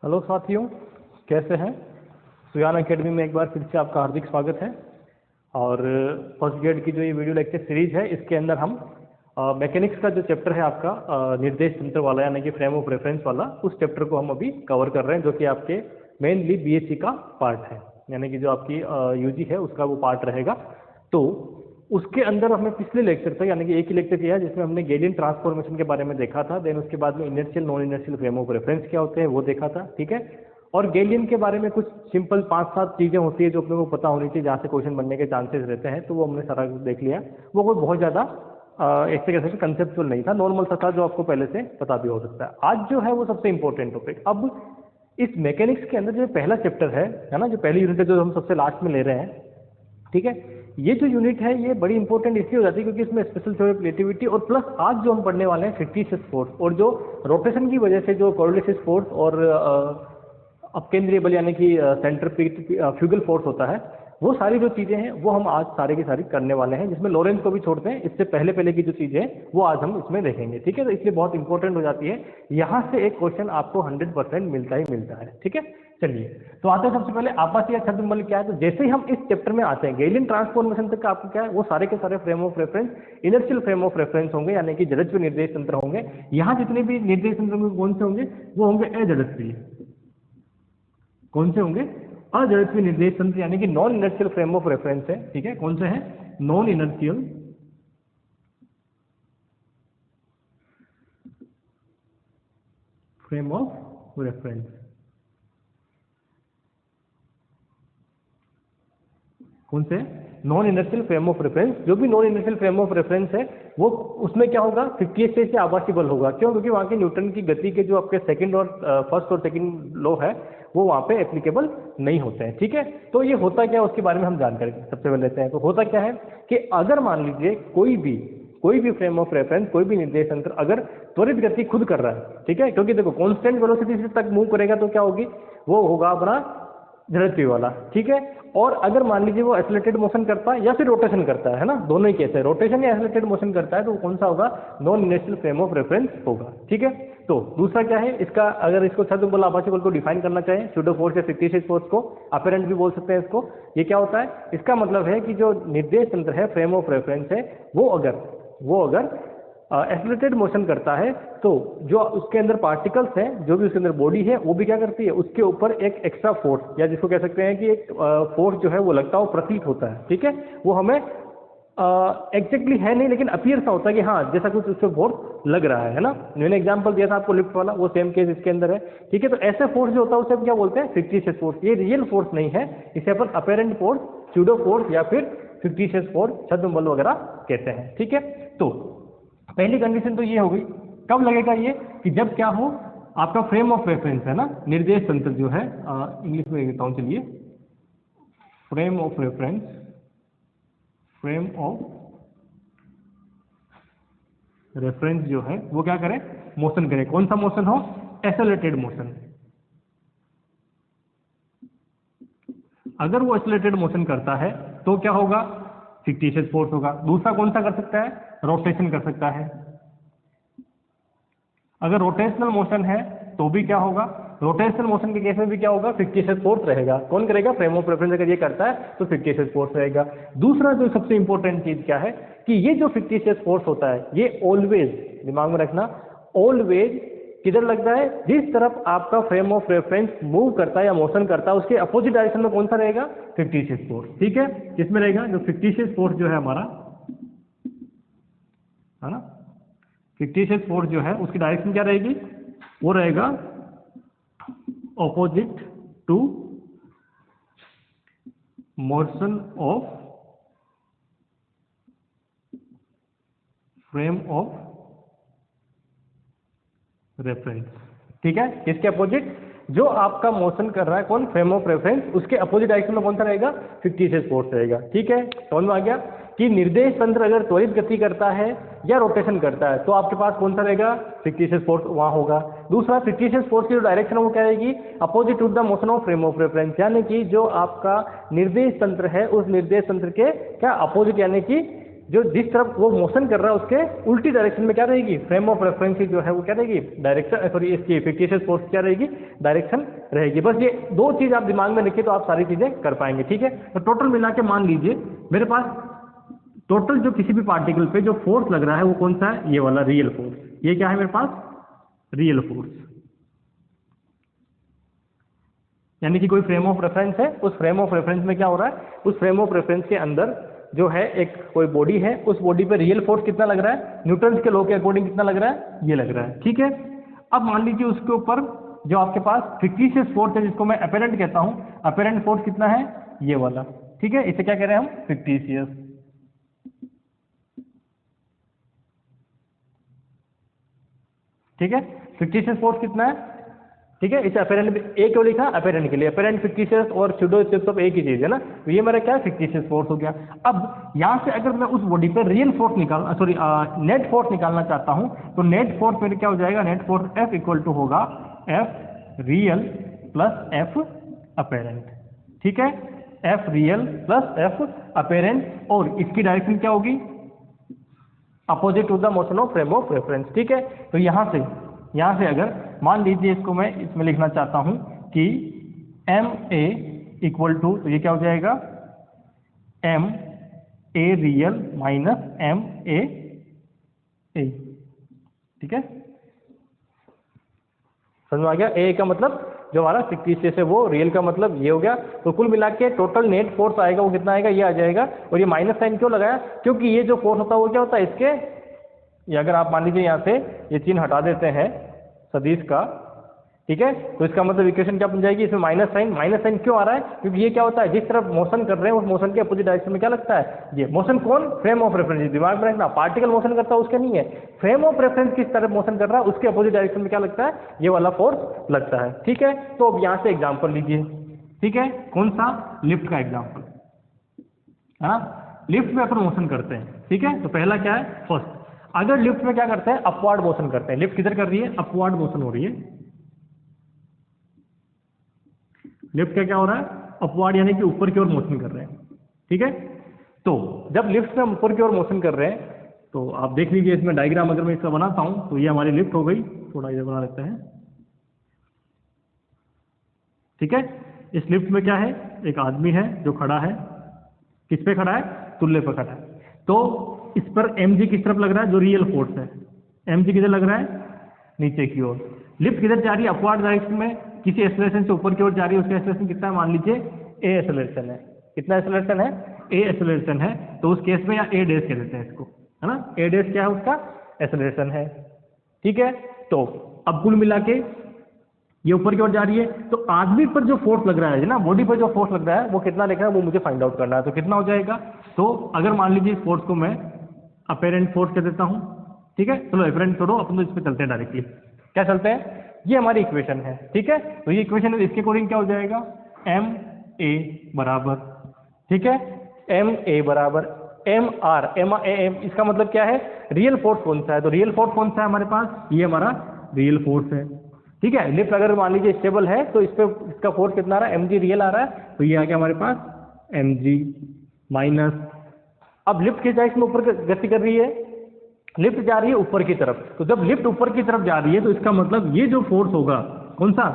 Hello साथियों, कैसे हैं। सुयान एकेडमी में एक बार फिर से आपका हार्दिक स्वागत है। और फर्स्ट ग्रेड की जो ये वीडियो लेक्चर सीरीज है, इसके अंदर हम मैकेनिक्स का जो चैप्टर है आपका निर्देश तंत्र वाला, यानी कि फ्रेम ऑफ रेफरेंस वाला, उस चैप्टर को हम अभी कवर कर रहे हैं, जो कि आपके मेनली बीएससी का पार्ट है, यानी कि जो आपकी यूजी है उसका वो पार्ट रहेगा। तो उसके अंदर हमने पिछले लेक्चर तक, यानी कि एक ही लेक्चर किया जिसमें हमने गैलियन ट्रांसफॉर्मेशन के बारे में देखा था। देन उसके बाद में inertial non inertial frame of reference क्या होते हैं वो देखा था, ठीक है। और गैलियन के बारे में कुछ सिंपल 5-7 चीजें होती है जो अपने को पता होनी चाहिए, जहाँ से क्वेश्चन बनने के चांसेस रहते हैं, तो वो हमने सारा देख लिया। वो कोई बहुत ज्यादा ऐसे कह सकते कंसेप्चुअल नहीं था, नॉर्मल सा था, जो आपको पहले से पता भी हो सकता है। आज जो है वो सबसे इंपॉर्टेंट टॉपिक, अब इस मैकेनिक्स के अंदर जो पहला चैप्टर है ना, जो पहली यूनिट है जो हम सबसे लास्ट में ले रहे हैं, ठीक है। ये जो यूनिट है ये बड़ी इंपॉर्टेंट इसलिए हो जाती है क्योंकि इसमें स्पेशल थ्योरी ऑफ रिलेटिविटी और प्लस आज जो हम पढ़ने वाले हैं फिक्टिशियस फोर्स, और जो रोटेशन की वजह से जो कोरिलेटिव फोर्स और अपकेंद्रीय बल यानी कि फ्यूगल फोर्स होता है, वो सारी जो चीजें हैं वो हम आज सारी की सारी करने वाले हैं, जिसमें लॉरेंस को भी छोड़ते हैं। इससे पहले पहले की जो चीजें हैं वो आज हम इसमें देखेंगे, ठीक है। तो इसलिए बहुत इंपॉर्टेंट हो जाती है, यहाँ से एक क्वेश्चन आपको 100% मिलता ही मिलता है, ठीक है। चलिए तो आते हैं सबसे पहले आपातीय छद्म बल क्या है। तो जैसे ही हम इस चैप्टर में आते हैं, गैलियन ट्रांसफॉर्मेशन तक आपको क्या है, वो सारे के सारे frame of reference inertial frame of reference होंगे, यानी कि जड़त्व निर्देश तंत्र होंगे। यहाँ जितने भी निर्देश तंत्र होंगे कौन से होंगे, वो होंगे अजड़त्वीय। कौन से होंगे, अजड़त्वीय निर्देश तंत्र, यानी कि non inertial frame of reference है, ठीक है। कौन से है, non inertial frame of reference. कौन से, non inertial frame of reference. जो भी non inertial frame of reference है वो उसमें क्या होगा, 58 से आभासी बल होगा। क्यों, क्योंकि वहां के न्यूटन की गति के जो आपके सेकंड और फर्स्ट और सेकंड लॉ है वो वहां पे एप्लीकेबल नहीं होते हैं, ठीक है। तो ये होता क्या है उसके बारे में हम जानकारी सबसे पहले लेते हैं। तो होता क्या है कि अगर मान लीजिए कोई भी फ्रेम ऑफ रेफरेंस, कोई भी निर्देश तंत्र अगर त्वरित गति खुद कर रहा है, ठीक है, क्योंकि देखो कांस्टेंट वेलोसिटी से तक मूव करेगा तो क्या होगी, वो होगा अपना जड़त्वीय वाला, ठीक है। और अगर मान लीजिए वो एक्सेलरेटेड मोशन करता है या फिर रोटेशन करता है ना, दोनों ही केस है, रोटेशन या एक्सेलरेटेड मोशन करता है, तो कौन सा होगा, non inertial frame of reference होगा, ठीक है। तो दूसरा क्या है इसका, अगर इसको छद्म बल आभासी बल को डिफाइन करना चाहें, स्यूडो फोर्स या फिक्टिशियस फोर्स को अपेरेंट भी बोल सकते हैं इसको। ये क्या होता है, इसका मतलब है कि जो निर्देश तंत्र है, फ्रेम ऑफ रेफरेंस है, वो अगर एक्सेलरेटेड मोशन करता है तो जो उसके अंदर पार्टिकल्स हैं, जो भी उसके अंदर बॉडी है, वो भी क्या करती है, उसके ऊपर एक एक्स्ट्रा फोर्स, या जिसको कह सकते हैं कि एक फोर्स जो है वो लगता है, प्रतीत होता है, ठीक है। वो हमें एग्जैक्टली है नहीं, लेकिन अपीयर सा होता है कि हाँ जैसा कुछ उससे फोर्स लग रहा है ना। मैंने एग्जांपल दिया था आपको लिफ्ट वाला, वो सेम केस इसके अंदर है, ठीक है। तो ऐसा फोर्स जो होता है उसे हम क्या बोलते हैं, फिक्टिशियस फोर्स। ये रियल फोर्स नहीं है, इसे अपन अपेरेंट फोर्स, स्यूडो फोर्स या फिर फिक्टिशियस फोर्स, छद्म बल वगैरह कहते हैं, ठीक है। तो पहली कंडीशन तो ये हो गई। कब लगेगा ये, कि जब क्या हो, आपका फ्रेम ऑफ रेफरेंस है ना, निर्देश तंत्र जो है, इंग्लिश में लिखता हूं, चलिए, frame of reference, frame of reference जो है वो क्या करे, मोशन करे। कौन सा मोशन हो, एक्सेलरेटेड मोशन। अगर वो एक्सेलरेटेड मोशन करता है तो क्या होगा, फिक्टिशियस फोर्स होगा। दूसरा कौन सा कर सकता है, रोटेशन कर सकता है। अगर रोटेशनल मोशन है तो भी क्या होगा, रोटेशनल मोशन के केस में भी क्या होगा, फिक्टिशियस फोर्स रहेगा। कौन करेगा, फ्रेम ऑफ रेफरेंस अगर ये करता है तो फिक्टिशियस फोर्स रहेगा। दूसरा जो सबसे इंपॉर्टेंट चीज क्या है, कि ये जो फिक्टिशियस फोर्स होता है ये ऑलवेज, दिमाग में रखना, ऑलवेज किधर लगता है, जिस तरफ आपका फ्रेम ऑफ रेफरेंस मूव करता है या मोशन करता है उसके अपोजिट डायरेक्शन में कौन सा रहेगा, फिक्टिशियस फोर्स, ठीक है। किसमें रहेगा, जो फिक्टिशियस फोर्स जो है हमारा, है ना, फिक्टिशियस फोर्स जो है उसकी डायरेक्शन क्या रहेगी, वो रहेगा opposite to motion of frame of reference, ठीक है। किसके अपोजिट, जो आपका मोशन कर रहा है कौन, फ्रेम ऑफ रेफरेंस, उसके अपोजिट डायरेक्शन में कौन सा रहेगा, फिक्टिशियस फोर्स रहेगा, ठीक है। समझ में आ गया कि निर्देश तंत्र अगर त्वरित गति करता है या रोटेशन करता है तो आपके पास कौन सा रहेगा, फिक्टिशियस फोर्स वहां होगा। दूसरा, फिक्टिशियस फोर्स की जो डायरेक्शन है वो क्या रहेगी, opposite to the motion of frame of reference, यानी कि जो आपका निर्देश तंत्र है उस निर्देश तंत्र के क्या अपोजिट, यानी कि जो जिस तरफ वो मोशन कर रहा है उसके उल्टी डायरेक्शन में क्या रहेगी, फ्रेम ऑफ रेफरेंस की जो है वो क्या रहेगी, डायरेक्शन, सॉरी इसकी फिक्टिशियस फोर्स क्या रहेगी, डायरेक्शन रहेगी। बस ये दो चीज आप दिमाग में रखिए तो आप सारी चीजें कर पाएंगे। ठीक है, तो टोटल मिला के मान लीजिए मेरे पास टोटल जो किसी भी पार्टिकल पे जो फोर्स लग रहा है वो कौन सा है, ये वाला रियल फोर्स। ये क्या है मेरे पास, रियल फोर्स। यानी कि कोई फ्रेम ऑफ रेफरेंस है, उस फ्रेम ऑफ रेफरेंस में क्या हो रहा है, उस फ्रेम ऑफ रेफरेंस के अंदर जो है एक कोई बॉडी है, उस बॉडी पे रियल फोर्स कितना लग रहा है, न्यूटन के लॉ के अकॉर्डिंग कितना लग रहा है, ये लग रहा है। ठीक है, अब मान लीजिए उसके ऊपर जो आपके पास फिक्टिशियस फोर्स है जिसको मैं अपेरेंट कहता हूं, अपेरेंट फोर्स कितना है, ये वाला। ठीक है, इसे क्या कह रहे हैं हम, फिक्टिशियस। ठीक है, फिक्टिशियस फोर्स कितना है, ठीक है, इसे अपेरेंट ए क्यों लिखा, अपेरेंट के लिए, अपेरेंट फिक्टिशियस और स्यूडो सब एक ही चीज है ना, तो ये मेरा क्या है, फिक्टिशियस फोर्स हो गया। अब यहां से अगर मैं उस बॉडी पे रियल फोर्स निकाल सॉरी नेट फोर्स निकालना चाहता हूं, तो नेट फोर्स मेरे क्या हो जाएगा, net force F equal to होगा F real plus F apparent. ठीक है, F real plus F apparent, और इसकी डायरेक्शन क्या होगी, opposite to the motion of frame of reference. ठीक है, तो यहां से अगर मान लीजिए इसको मैं इसमें लिखना चाहता हूं कि एम ए इक्वल टू, तो ये क्या हो जाएगा, M A real minus M A. ठीक है, समझ में आ गया, ए का मतलब जो हमारा फिक्टिशियस है वो, रियल का मतलब ये हो गया। तो कुल मिला के टोटल नेट फोर्स आएगा वो कितना आएगा, ये आ जाएगा। और ये माइनस साइन क्यों लगाया, क्योंकि ये जो फोर्स होता है वो क्या होता है इसके, ये अगर आप मान लीजिए यहाँ से ये चिन्ह हटा देते हैं सदिश का, ठीक है, तो इसका मतलब इक्वेशन क्या बन जाएगी, इसमें माइनस साइन क्यों आ रहा है, क्योंकि ये क्या होता है, जिस तरफ मोशन कर रहे हैं उस मोशन के अपोजिट डायरेक्शन में क्या लगता है, ये मोशन कौन, फ्रेम ऑफ रेफरेंस। दिमाग में रखना, पार्टिकल मोशन करता है उसके नहीं है, फ्रेम ऑफ रेफरेंस किस तरफ मोशन कर रहा है उसके अपोजिट डायरेक्शन में क्या लगता है, ये वाला फोर्स लगता है। ठीक है, तो अब यहाँ से एग्जाम्पल लीजिए। ठीक है, कौन सा, लिफ्ट का एग्जाम्पल, हाँ, लिफ्ट में अपन मोशन करते हैं। ठीक है, तो पहला क्या है, फर्स्ट, अगर लिफ्ट में क्या करते हैं, अपवर्ड मोशन करते हैं। लिफ्ट किधर कर रही है, अपवर्ड मोशन हो रही है। लिफ्ट का क्या हो रहा है, अपवर्ड, यानी कि ऊपर की ओर मोशन कर रहे हैं। ठीक है, तो जब लिफ्ट में ऊपर की ओर मोशन कर रहे हैं तो आप देख लीजिए इसमें डायग्राम अगर मैं इसका बनाता हूं तो ये हमारी लिफ्ट हो गई, थोड़ा इधर बना लेते हैं। ठीक है, इस लिफ्ट में क्या है, एक आदमी है जो खड़ा है, किस पे खड़ा है, तुल्ले पर खड़ा है। तो इस पर mg किस तरफ लग रहा है, जो रियल फोर्स है, mg किधर लग रहा है, नीचे की ओर। लिफ्ट किधर जा रही है, अपवर्ड डायरेक्शन में, किसी एक्सेलरेशन से ऊपर की ओर जा रही है, उसका एक्सेलरेशन कितना है, मान लीजिए a एक्सेलरेशन है। कितना एक्सेलरेशन है, a एक्सेलरेशन है। तो उस केस में या a डैश कह देते हैं इसको, है ना, a डैश क्या है, उसका एक्सेलरेशन है। ठीक है, तो अब कुल मिला के ये ऊपर की ओर जा रही है, तो आदमी पर जो फोर्स लग रहा है ना, बॉडी पर जो फोर्स लग रहा है वो कितना लिख रहा है, वो मुझे फाइंड आउट करना है। तो कितना हो जाएगा, तो अगर मान लीजिए इस फोर्स को मैं अपेरेंट फोर्स कह देता हूं। ठीक है, चलो अपेरेंट छोड़ो, अपन तो इस पे चलते हैं डायरेक्टली। क्या चलते हैं, ये हमारी इक्वेशन है। ठीक है, तो ये इक्वेशन इसके अकॉर्डिंग क्या हो जाएगा, एम ए बराबर, ठीक है, एम ए बराबर एम आर, एम इसका मतलब क्या है, रियल फोर्स कौन सा है, तो रियल फोर्स कौन सा है हमारे पास, ये हमारा रियल फोर्स है। ठीक है, लिफ्ट अगर मान लीजिए स्टेबल है तो इस पे इसका फोर्स कितना आ रहा है, mg रियल आ रहा है, तो ये आ गया हमारे पास mg माइनस, अब लिफ्ट किस डायरेक्शन में ऊपर गति कर रही है, लिफ्ट जा रही है ऊपर की तरफ। तो जब लिफ्ट ऊपर की तरफ जा रही है तो इसका मतलब ये जो फोर्स होगा कौन सा,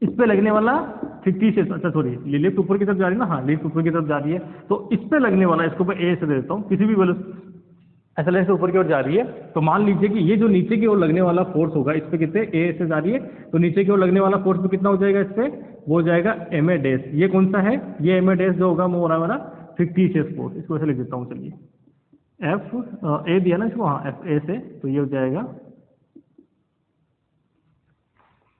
इस पे लगने वाला फिक्टिशियस, अच्छा सॉरी, लिफ्ट ऊपर की तरफ जा रही है ना, हाँ लिफ्ट ऊपर की तरफ जा रही है, तो इस पे लगने वाला, इसको मैं ए से दे देता हूँ, किसी भी एक्सेलरेशन से ऊपर की ओर जा रही है, तो मान लीजिए कि ये जो नीचे की ओर लगने वाला फोर्स होगा इस पे कितने, ए से जा रही है, तो नीचे की ओर लगने वाला फोर्स पे कितना हो जाएगा, इस पे वो हो जाएगा एम ए डैश। ये कौन सा है, ये एम ए डैश जो होगा वो हो रहा है हमारा फिक्टिशियस फोर्स। इसको ऐसे लिख देता हूँ, चलिए एफ ए दिया ना इसको, हाँ एफ ए से, तो ये हो जाएगा।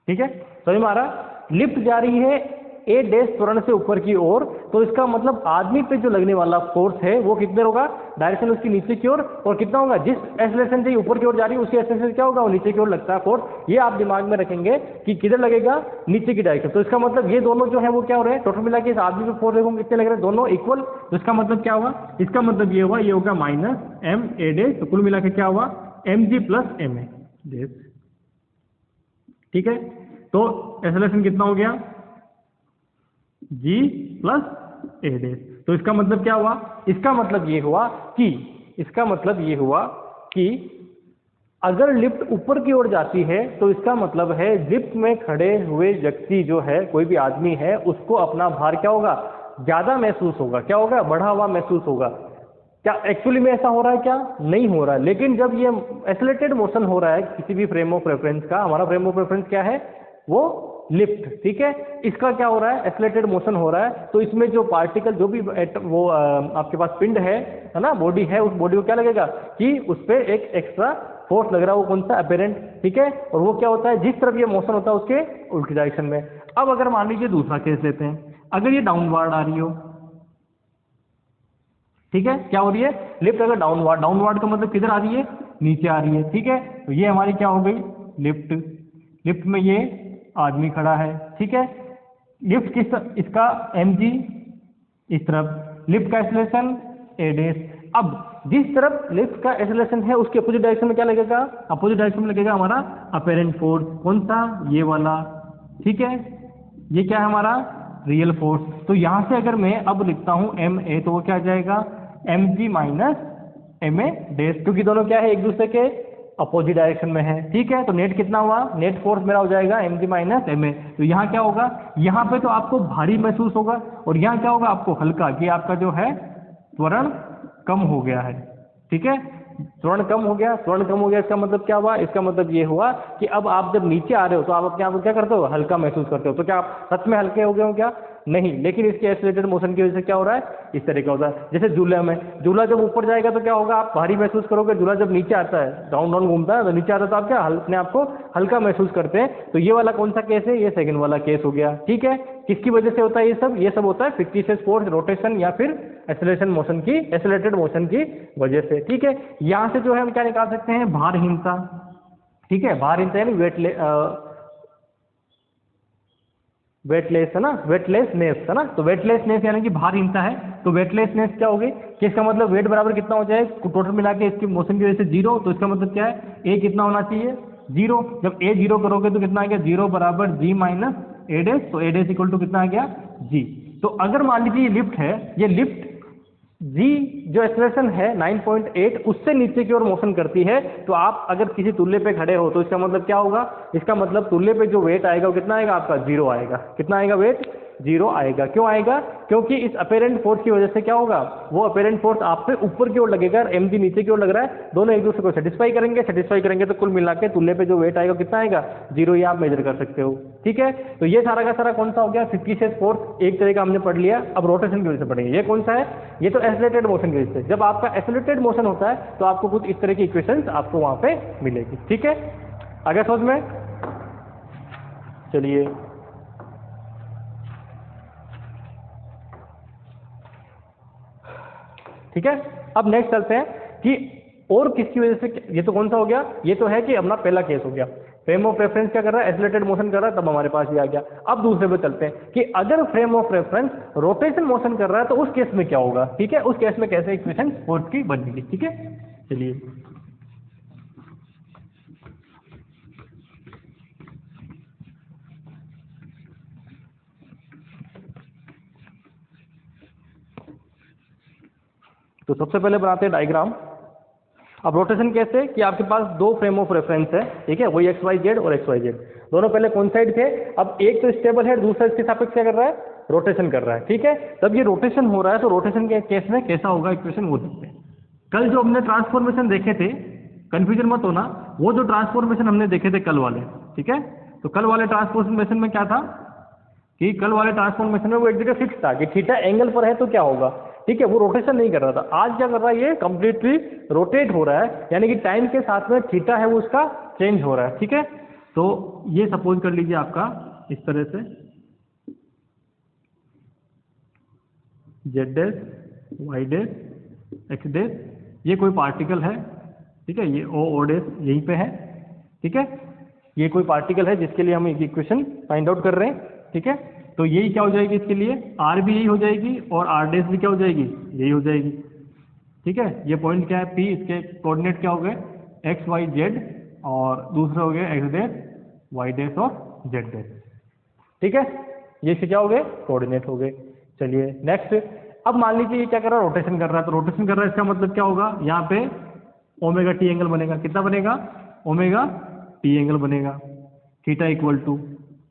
ठीक है, तो ये हमारा लिफ्ट जा रही है ए डैश त्वरण से ऊपर की ओर, तो इसका मतलब आदमी पे जो लगने वाला फोर्स है वो कितने होगा, डायरेक्शन उसकी नीचे की ओर, और कितना होगा, जिस एक्सेलरेशन से ऊपर की ओर जा रही है उसी एक्सेलरेशन से क्या होगा, वो नीचे की ओर लगता है फोर्स। ये आप दिमाग में रखेंगे कि किधर लगेगा, नीचे की डायरेक्शन। तो इसका मतलब ये दोनों जो है वो क्या हो रहे हैं, टोटल मिला के इस आदमी पे फोर्स देखो कितने लग रहे हैं, दोनों इक्वल। तो इसका मतलब क्या होगा, इसका मतलब ये होगा, ये होगा माइनस एम ए डैश, तो कुल मिला के क्या हुआ, M G plus M A dash. ठीक है, तो एक्सेलरेशन कितना हो गया, g प्लस ए डैश। तो इसका मतलब क्या हुआ, इसका मतलब ये हुआ कि अगर लिफ्ट ऊपर की ओर जाती है तो इसका मतलब है लिफ्ट में खड़े हुए व्यक्ति जो है, कोई भी आदमी है, उसको अपना भार क्या होगा, ज्यादा महसूस होगा, क्या होगा, बढ़ा हुआ महसूस होगा। क्या एक्चुअली में ऐसा हो रहा है, क्या नहीं हो रहा है। लेकिन जब ये एक्सेलरेटेड मोशन हो रहा है किसी भी फ्रेम ऑफ रेफरेंस का, हमारा फ्रेम ऑफ रेफरेंस क्या है, वो लिफ्ट, ठीक है, इसका क्या हो रहा है, एक्सेलरेटेड मोशन हो रहा है। तो इसमें जो पार्टिकल, जो भी वो आपके पास पिंड है ना, बॉडी है, उस बॉडी को क्या लगेगा कि उस पर एक एक्स्ट्रा फोर्स लग रहा है, वो कौन सा, अपेरेंट, ठीक है। और वो क्या होता है, जिस तरफ ये मोशन होता है उसके उल्टी डायरेक्शन में। अब अगर मान लीजिए दूसरा केस लेते हैं, अगर ये डाउनवर्ड आ रही हो, ठीक है, क्या हो रही है, लिफ्ट अगर डाउनवर्ड का मतलब किधर आ रही है, नीचे आ रही है, ठीक है। तो ये हमारी क्या हो गई, लिफ्ट में ये आदमी खड़ा है, ठीक है। लिफ्ट किस, इसका mg इस तरफ, लिफ्ट का एक्सेलरेशन a डैश। अब जिस तरफ लिफ्ट का एक्सेलरेशन है उसके अपोजिट डायरेक्शन में क्या लगेगा, अपोजिट डायरेक्शन में लगेगा हमारा अपेरेंट फोर्स, कौन सा, ये वाला, ठीक है। ये क्या है हमारा रियल फोर्स। तो यहां से अगर मैं अब लिखता हूं ma, तो वो क्या आ जाएगा, mg माइनस ma डैश, क्योंकि दोनों क्या है, एक दूसरे के अपोजिट डायरेक्शन में है, ठीक है। तो नेट कितना हुआ, नेट फोर्स मेरा हो जाएगा mg माइनस ma। तो यहाँ क्या होगा, यहाँ पे तो आपको भारी महसूस होगा और यहाँ क्या होगा, आपको हल्का, कि आपका जो है त्वरण कम हो गया है, ठीक है। त्वरण कम हो गया, इसका मतलब क्या हुआ, इसका मतलब ये हुआ कि अब आप जब नीचे आ रहे हो तो आप अपने आप को क्या करते हो, हल्का महसूस करते हो। तो क्या आप सच में हल्के हो गए हो, क्या नहीं, लेकिन इसके एक्सेलरेटेड मोशन की वजह से क्या हो रहा है, इस तरह का होता है। जैसे झूला में, झूला जब ऊपर जाएगा तो क्या होगा, आप भारी महसूस करोगे। झूला जब नीचे आता है, डाउन डाउन घूमता है, तो नीचे आता है तो आप क्या अपने आप को हल्का महसूस करते हैं। तो ये वाला कौन सा केस है, ये सेकंड वाला केस हो गया, ठीक है। किसकी वजह से होता है ये सब होता है फिक्टिशियस फोर्स, रोटेशन या फिर एक्सेलरेशन मोशन की, एक्सेलरेटेड मोशन की वजह से, ठीक है। यहां से जो है हम क्या निकाल सकते हैं, भारहीनता, ठीक है। भारहीनता यानी वेटलेस है ना, वेटलेसनेस है ना। तो वेटलेसनेस यानी कि भारहीनता है। तो वेटलेसनेस क्या होगी, कि इसका मतलब वेट बराबर कितना हो जाए, टोटल मिला के इसकी मोशन की वजह से 0। तो इसका मतलब क्या है, ए कितना होना चाहिए, 0। जब ए 0 करोगे तो कितना आ गया, 0 बराबर g माइनस ए डैश। तो ए डैश इक्वल टू कितना आ गया, g। तो अगर मान लीजिए ये लिफ्ट है, ये लिफ्ट जी जो एक्सेलरेशन है 9.8 उससे नीचे की ओर मोशन करती है, तो आप अगर किसी तुल्य पे खड़े हो तो इसका मतलब क्या होगा, इसका मतलब तुल्य पे जो वेट आएगा वो कितना आएगा, आपका 0 आएगा। कितना आएगा वेट, 0 आएगा। क्यों आएगा, क्योंकि इस अपेरेंट फोर्स की वजह से क्या होगा, वो अपेरेंट फोर्स आप पे ऊपर की ओर लगेगा और mg नीचे की ओर लग रहा है, दोनों एक दूसरे को सेटिस्फाई करेंगे तो कुल मिला के तुल्य पे जो वेट आएगा कितना आएगा, 0। ये आप मेजर कर सकते हो, ठीक है। तो ये सारा का सारा कौन सा हो गया, फिक्टिशियस फोर्स एक तरह का हमने पढ़ लिया। अब रोटेशन की वजह से पढ़ेंगे, ये कौन सा है, ये तो एक्सेलरेटेड मोशन की वजह से। जब आपका एक्सेलरेटेड मोशन होता है तो आपको कुछ इस तरह की इक्वेशंस आपको वहां पे मिलेगी, ठीक है। आगे समझ में, चलिए ठीक है। अब नेक्स्ट चलते हैं कि और किसकी वजह से, ये तो कौन सा हो गया, ये तो है कि अपना पहला केस हो गया, फ्रेम ऑफ रेफरेंस क्या कर रहा है, एक्सेलरेटेड मोशन कर रहा है, तब हमारे पास ये आ गया। अब दूसरे पे चलते हैं कि अगर frame of reference rotation motion कर रहा है तो उस केस में क्या होगा, ठीक है। उस केस में कैसे इक्वेशन फोर्स की बनेगी, ठीक है। चलिए तो सबसे पहले बनाते हैं डायग्राम। अब रोटेशन कैसे, कि आपके पास दो फ्रेम ऑफ रेफरेंस है, ठीक है, वही XYZ और XYZ, दोनों पहले कौन साइड थे। अब एक तो स्टेबल है, दूसरा इसके सापेक्ष क्या कर रहा है, रोटेशन कर रहा है, ठीक है। तब ये रोटेशन हो रहा है तो रोटेशन के केस में कैसा होगा इक्वेशन वो देखते हैं। कल जो हमने ट्रांसफॉर्मेशन देखे थे, कंफ्यूजन मत होना, वो जो ट्रांसफॉर्मेशन हमने देखे थे कल वाले, ठीक है। तो कल वाले ट्रांसफॉर्मेशन में क्या था कि कल वाले ट्रांसफॉर्मेशन में वो एक जगह फिक्स था कि थीटा एंगल पर है तो क्या होगा, ठीक है, वो रोटेशन नहीं कर रहा था। आज क्या कर रहा है, ये कंप्लीटली रोटेट हो रहा है, यानी कि टाइम के साथ में थीटा है वो उसका चेंज हो रहा है, ठीक है। तो ये सपोज कर लीजिए आपका इस तरह से Z dash, Y dash, X dash, ये कोई पार्टिकल है, ठीक है, ये ओ डैश यहीं पे है, ठीक है। ये कोई पार्टिकल है जिसके लिए हम एक इक्वेशन फाइंड आउट कर रहे हैं, ठीक है। तो यही क्या हो जाएगी इसके लिए, आर भी यही हो जाएगी और आर डैश भी क्या हो जाएगी, यही हो जाएगी, ठीक है। ये पॉइंट क्या है पी, इसके कोऑर्डिनेट क्या हो गए, एक्स वाई जेड, और दूसरा हो गया एक्स डैश, वाई डैश और जेड डैश, ठीक है। ये इसके क्या हो गए, कोऑर्डिनेट हो गए। चलिए नेक्स्ट, अब मान लीजिए ये क्या कर रहा है, रोटेशन कर रहा है, तो रोटेशन कर रहा है इसका मतलब क्या होगा, यहाँ पे ओमेगा टी एंगल बनेगा, कितना बनेगा, ओमेगा टी एंगल बनेगा, थीटा इक्वल टू,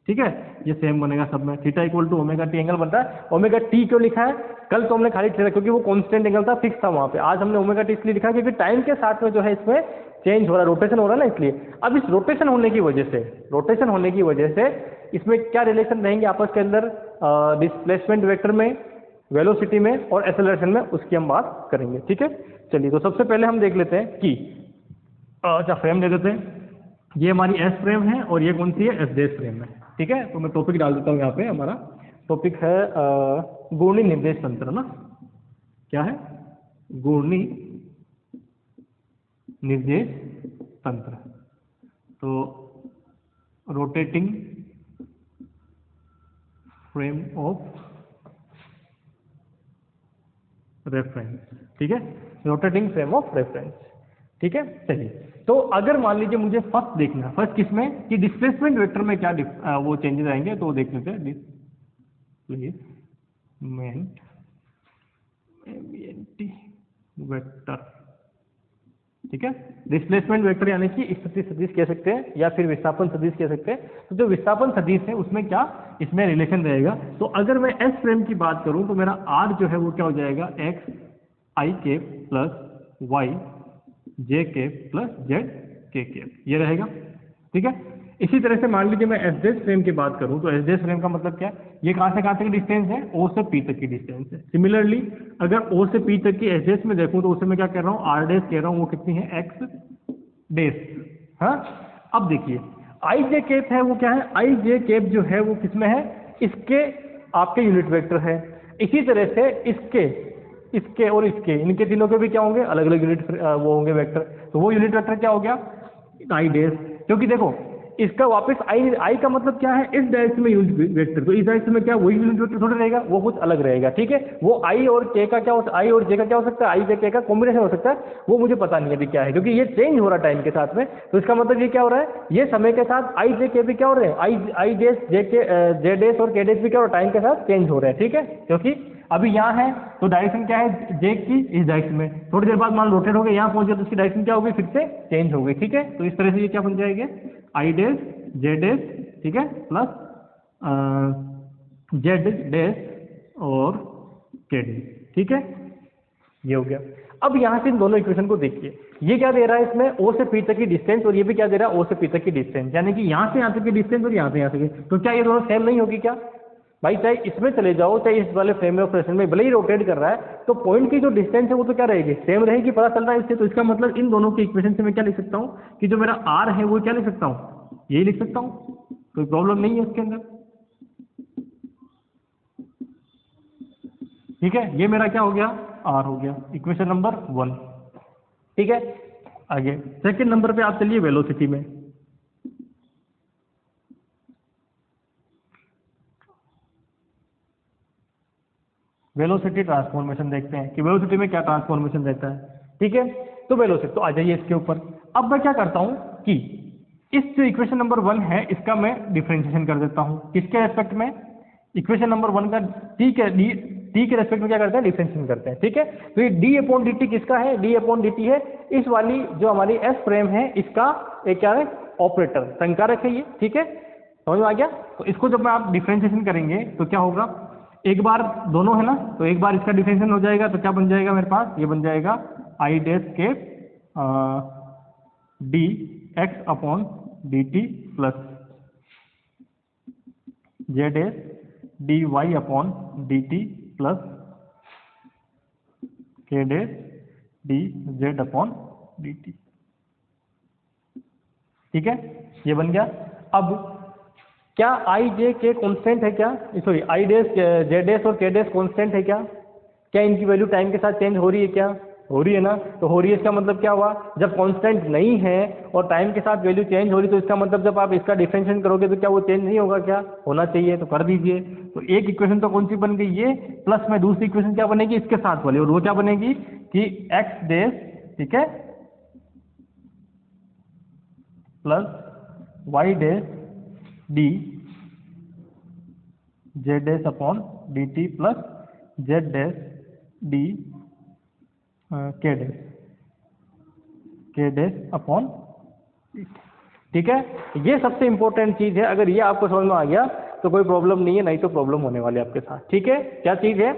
ठीक है, ये सेम बनेगा सब में, theta equal to omega T angle बनता है। ओमेगा टी क्यों लिखा है, कल तो हमने खाली थीटा क्योंकि वो कांस्टेंट एंगल था, फिक्स था वहाँ पे, आज हमने ओमेगा टी इसलिए लिखा क्योंकि टाइम के साथ में जो है इसमें चेंज हो रहा है, रोटेशन हो रहा है ना, इसलिए। अब इस रोटेशन होने की वजह से, रोटेशन होने की वजह से इसमें क्या रिलेशन रहेंगे आपस के अंदर, डिस्प्लेसमेंट वेक्टर में, वेलोसिटी में और एक्सेलरेशन में, उसकी हम बात करेंगे, ठीक है। चलिए तो सबसे पहले हम देख लेते हैं कि अच्छा फ्रेम दे देते हैं, ये हमारी एस फ्रेम है और ये कौन सी है, एस डेस फ्रेम है, ठीक है। तो मैं टॉपिक डाल देता हूँ यहाँ पे, हमारा टॉपिक है घूर्णी निर्देश तंत्र ना, क्या है, घूर्णी निर्देश तंत्र। तो रोटेटिंग फ्रेम ऑफ रेफरेंस, ठीक है, रोटेटिंग फ्रेम ऑफ रेफरेंस, ठीक है। चलिए तो अगर मान लीजिए मुझे फर्स्ट देखना, फर्स्ट किसमें, कि डिस्प्लेसमेंट वेक्टर में क्या वो चेंजेस आएंगे, तो देख लेते हैं, डिस्प्लेसमेंट वेक्टर, ठीक है। डिस्प्लेसमेंट वेक्टर यानी कि स्थिति सदिश कह सकते हैं या फिर विस्थापन सदिश कह सकते हैं। तो जो विस्थापन सदिश है उसमें क्या, इसमें रिलेशन रहेगा। तो अगर मैं एस फ्रेम की बात करूं तो मेरा आर जो है वो क्या हो जाएगा, X I cap plus Y J cap plus Z K cap, ये रहेगा, ठीक है। इसी तरह से मान लीजिए मैं एस डेस फ्रेम की बात करूं तो एस डेस फ्रेम का मतलब क्या है, ये कहां से कहां तक की डिस्टेंस है, ओ से पी तक की डिस्टेंस है। सिमिलरली अगर ओ से पी तक की एस डेस में देखूं तो उससे मैं क्या कह रहा हूं, आर डेस कह रहा हूं, वो कितनी है, एक्स डेस, हाँ। अब देखिए आई जे केप है वो क्या है, आई जे केप जो है वो किसमें है, इसके आपके यूनिट वेक्टर है। इसी तरह से इसके इसके और इसके, इनके तीनों के भी क्या होंगे, अलग अलग यूनिट वो होंगे वेक्टर। तो वो यूनिट वेक्टर क्या हो गया, आई डेस, क्योंकि देखो इसका वापस आई का मतलब क्या है, इस डायरेक्शन में यूनिट वेक्टर, तो इस डायरेक्शन में क्या वही यूनिट वेक्टर थोड़ा रहेगा, वो कुछ अलग रहेगा, ठीक है। वो आई और के का क्या हो, आई और जे का क्या हो सकता है, आई जे के का कॉम्बिनेशन हो सकता है, वो मुझे पता नहीं है अभी क्या है, क्योंकि ये चेंज हो रहा है टाइम के साथ में। तो इसका मतलब ये क्या हो रहा है, ये समय के साथ आई जे के भी क्या हो रहे हैं, आई डेस जे के जे डेस और के डेस भी क्या हो रहा है, टाइम के साथ चेंज हो रहे हैं, ठीक है। क्योंकि अभी यहाँ है तो डायरेक्शन क्या है, जे की इस डायरेक्शन में, थोड़ी देर बाद मान रोटेट हो गए, यहाँ पहुंच गए तो उसकी डायरेक्शन क्या होगी, फिर से चेंज हो गई, ठीक है। तो इस तरह से ये क्या बन जाएंगे, आई डेस जे डेस, ठीक है, प्लस जेड डेस और के डेस, ठीक है, ये हो गया। अब यहाँ से इन दोनों इक्वेशन को देखिए, ये क्या दे रहा है इसमें, ओ से पी तक की डिस्टेंस, और ये भी क्या दे रहा है, ओ से पी तक की डिस्टेंस, यानी कि यहाँ से यहाँ तक की डिस्टेंस और यहाँ से यहाँ तक की। तो क्या ये दोनों सेम नहीं होगी क्या भाई, चाहे इसमें चले जाओ चाहे इस वाले फ्रेम ऑफ रेफरेंस में, भले ही रोटेट कर रहा है तो पॉइंट की जो डिस्टेंस है वो तो क्या रहेगी, सेम रहेगी, पता चल रहा है इससे। तो इसका मतलब इन दोनों के इक्वेशन से मैं क्या लिख सकता हूँ कि जो मेरा आर है वो क्या लिख सकता हूँ, यही लिख सकता हूँ, कोई प्रॉब्लम नहीं है उसके अंदर, ठीक है। ये मेरा क्या हो गया, आर हो गया, इक्वेशन नंबर 1, ठीक है। आगे सेकंड नंबर पे आप चलिए वेलोसिटी में। वेलोसिटी ट्रांसफॉर्मेशन देखते हैं कि वेलोसिटी में क्या ट्रांसफॉर्मेशन रहता है, ठीक है। तो वेलोसिटी, तो आ जाइए इसके ऊपर। अब मैं क्या करता हूं कि इस जो इक्वेशन नंबर 1 है इसका मैं डिफरेंशिएशन कर देता हूं, किसके रेस्पेक्ट में, इक्वेशन नंबर 1 का टी के रेस्पेक्ट में क्या करते हैं, डिफरेंशिएशन करते हैं, ठीक है। तो ये डी अपॉन डी टी किसका है, डी अपॉन डी टी है इस वाली जो हमारी एस फ्रेम है इसका एक क्या है, ऑपरेटर, संकारक है ये, ठीक है, समझ में आ गया। तो इसको जब मैं आप डिफरेंशिएशन करेंगे तो क्या होगा, एक बार दोनों है ना, तो एक बार इसका डिफरेंशिएशन हो जाएगा तो क्या बन जाएगा मेरे पास, ये बन जाएगा आई डेस के D X upon D T plus J dash D Y upon D T plus K dash D Z upon D T, ठीक है, ये बन गया। अब क्या आई जे के कॉन्स्टेंट है क्या, सॉरी आई डेस जे डेस और के डेस कॉन्स्टेंट है क्या, क्या इनकी वैल्यू टाइम के साथ चेंज हो रही है क्या, हो रही है ना। तो हो रही है इसका मतलब क्या हुआ, जब कांस्टेंट नहीं है और टाइम के साथ वैल्यू चेंज हो रही तो इसका मतलब जब आप इसका डिफरेंशिएशन करोगे तो क्या वो चेंज नहीं होगा, क्या होना चाहिए, तो कर दीजिए। तो एक इक्वेशन तो कौन सी बन गई ये, प्लस में दूसरी इक्वेशन क्या बनेगी इसके साथ वाली, और वो क्या बनेगी कि एक्स डेस, ठीक है, plus Y dash D J dash upon D T plus Z dash D K dash upon, ठीक है। ये सबसे इंपॉर्टेंट चीज है, अगर ये आपको समझ में आ गया तो कोई प्रॉब्लम नहीं है, नहीं तो प्रॉब्लम होने वाली है आपके साथ, ठीक है। क्या चीज है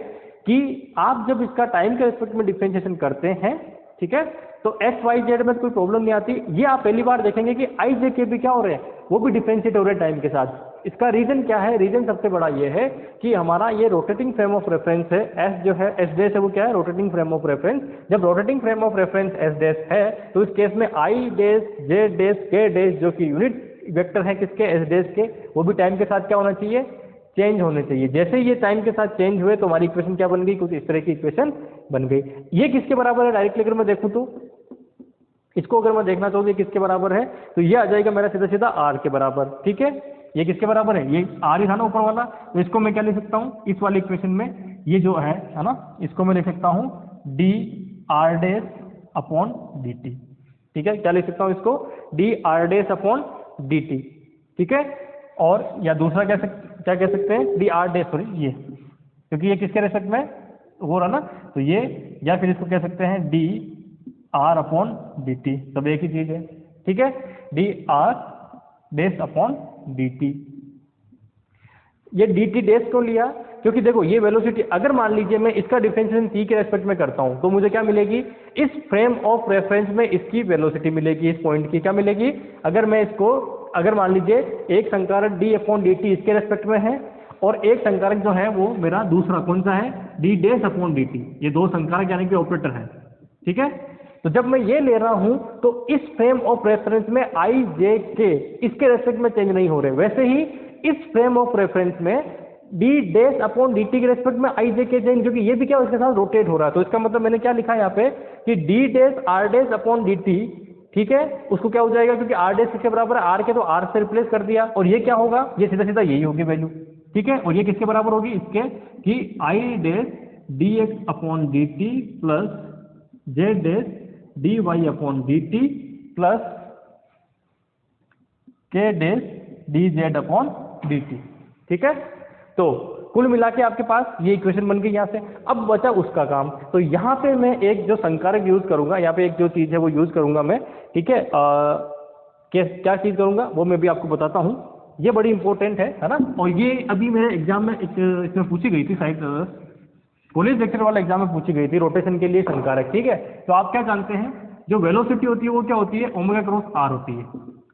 कि आप जब इसका टाइम के रिस्पेक्ट में डिफरेंशिएशन करते हैं, ठीक है, तो एक्स वाई जेड में कोई प्रॉब्लम नहीं आती। ये आप पहली बार देखेंगे कि आई जे के भी क्या हो रहे हैं, वो भी डिफरेंशिएट हो रहे हैं टाइम के साथ। इसका रीजन क्या है, रीजन सबसे बड़ा ये है कि हमारा ये रोटेटिंग फ्रेम ऑफ रेफरेंस है, एस जो है एस डैश है वो क्या है, रोटेटिंग फ्रेम ऑफ रेफरेंस। जब rotating frame of reference S dash है तो इस केस में I dash Z dash K dash जो कि यूनिट वेक्टर है किसके, एस डैश के, वो भी टाइम के साथ क्या होना चाहिए, चेंज होने चाहिए। जैसे ये टाइम के साथ चेंज हुए तो हमारी इक्वेशन क्या बन गई, कुछ इस तरह की इक्वेशन बन गई। ये किसके बराबर है, डायरेक्टली अगर मैं देखूं तो इसको अगर मैं देखना चाहूँ किसके बराबर है तो ये आ जाएगा मेरा सीधा सीधा आर के बराबर, ठीक है। ये किसके बराबर है, ये आर ही था ना ऊपर वाला, तो इसको मैं क्या लिख सकता हूँ इस वाली इक्वेशन में, ये जो है ना, इसको मैं लिख सकता हूँ D R dash upon D T, ठीक है। क्या लिख सकता हूँ इसको, D R dash upon D T, ठीक है। और या दूसरा क्या कह सकते हैं, डी आर डैश, सॉरी ये, क्योंकि ये किसके रेस्पेक्ट में हो रहा ना, तो ये, या फिर इसको कह सकते हैं D R upon D T, सब एक ही चीज है, ठीक है। D R dash upon D T. ये डी टी डैश क्यों लिया, क्योंकि देखो ये वेलोसिटी, अगर मान लीजिए मैं इसका डिफरेंशिएशन टी के रेस्पेक्ट में करता हूं तो मुझे क्या मिलेगी, इस फ्रेम ऑफ रेफरेंस में इसकी वेलोसिटी मिलेगी, इस पॉइंट की क्या मिलेगी। अगर मैं इसको, अगर मान लीजिए एक संकारक डी अपॉन डी टी इसके रेस्पेक्ट में है और एक संकारक जो है वो मेरा दूसरा कौन सा है, D dash upon D T, ये दो संकारक यानी कि ऑपरेटर है, ठीक है। तो जब मैं ये ले रहा हूं तो इस फ्रेम ऑफ रेफरेंस में आई जे के इसके रेस्पेक्ट में चेंज नहीं हो रहे, वैसे ही इस फ्रेम ऑफ रेफरेंस में D dash upon D T के रेस्पेक्ट में आई जे के चेंज, क्योंकि ये भी क्या उसके साथ रोटेट हो रहा है। तो इसका मतलब मैंने क्या लिखा है यहाँ पे कि D dash R dash upon D T, ठीक है, उसको क्या हो जाएगा, क्योंकि आर डैश किसके बराबर है, आर के, तो आर से रिप्लेस कर दिया और ये क्या होगा, ये सीधा सीधा यही होगी वैल्यू, ठीक है। और ये किसके बराबर होगी, इसके कि I dash D X upon D T plus Z dash D Y upon D T plus K dash D Z upon D T, ठीक है। तो कुल मिला के आपके पास ये इक्वेशन बन गई यहाँ से। अब बचा उसका काम, तो यहाँ पे मैं एक जो संकारक यूज करूंगा, यहाँ पे एक जो चीज है वो यूज करूंगा मैं, ठीक है। क्या चीज करूंगा वो मैं भी आपको बताता हूँ, ये बड़ी इंपॉर्टेंट है ना। और ये अभी मेरे एग्जाम में इसमें पूछी गई थी, शायद कॉलेज लेक्चर वाला एग्जाम में पूछी गई थी, रोटेशन के लिए संकारक, ठीक है। तो आप क्या जानते हैं, जो वेलोसिटी होती है वो क्या होती है, ओमेगा क्रॉस आर होती है,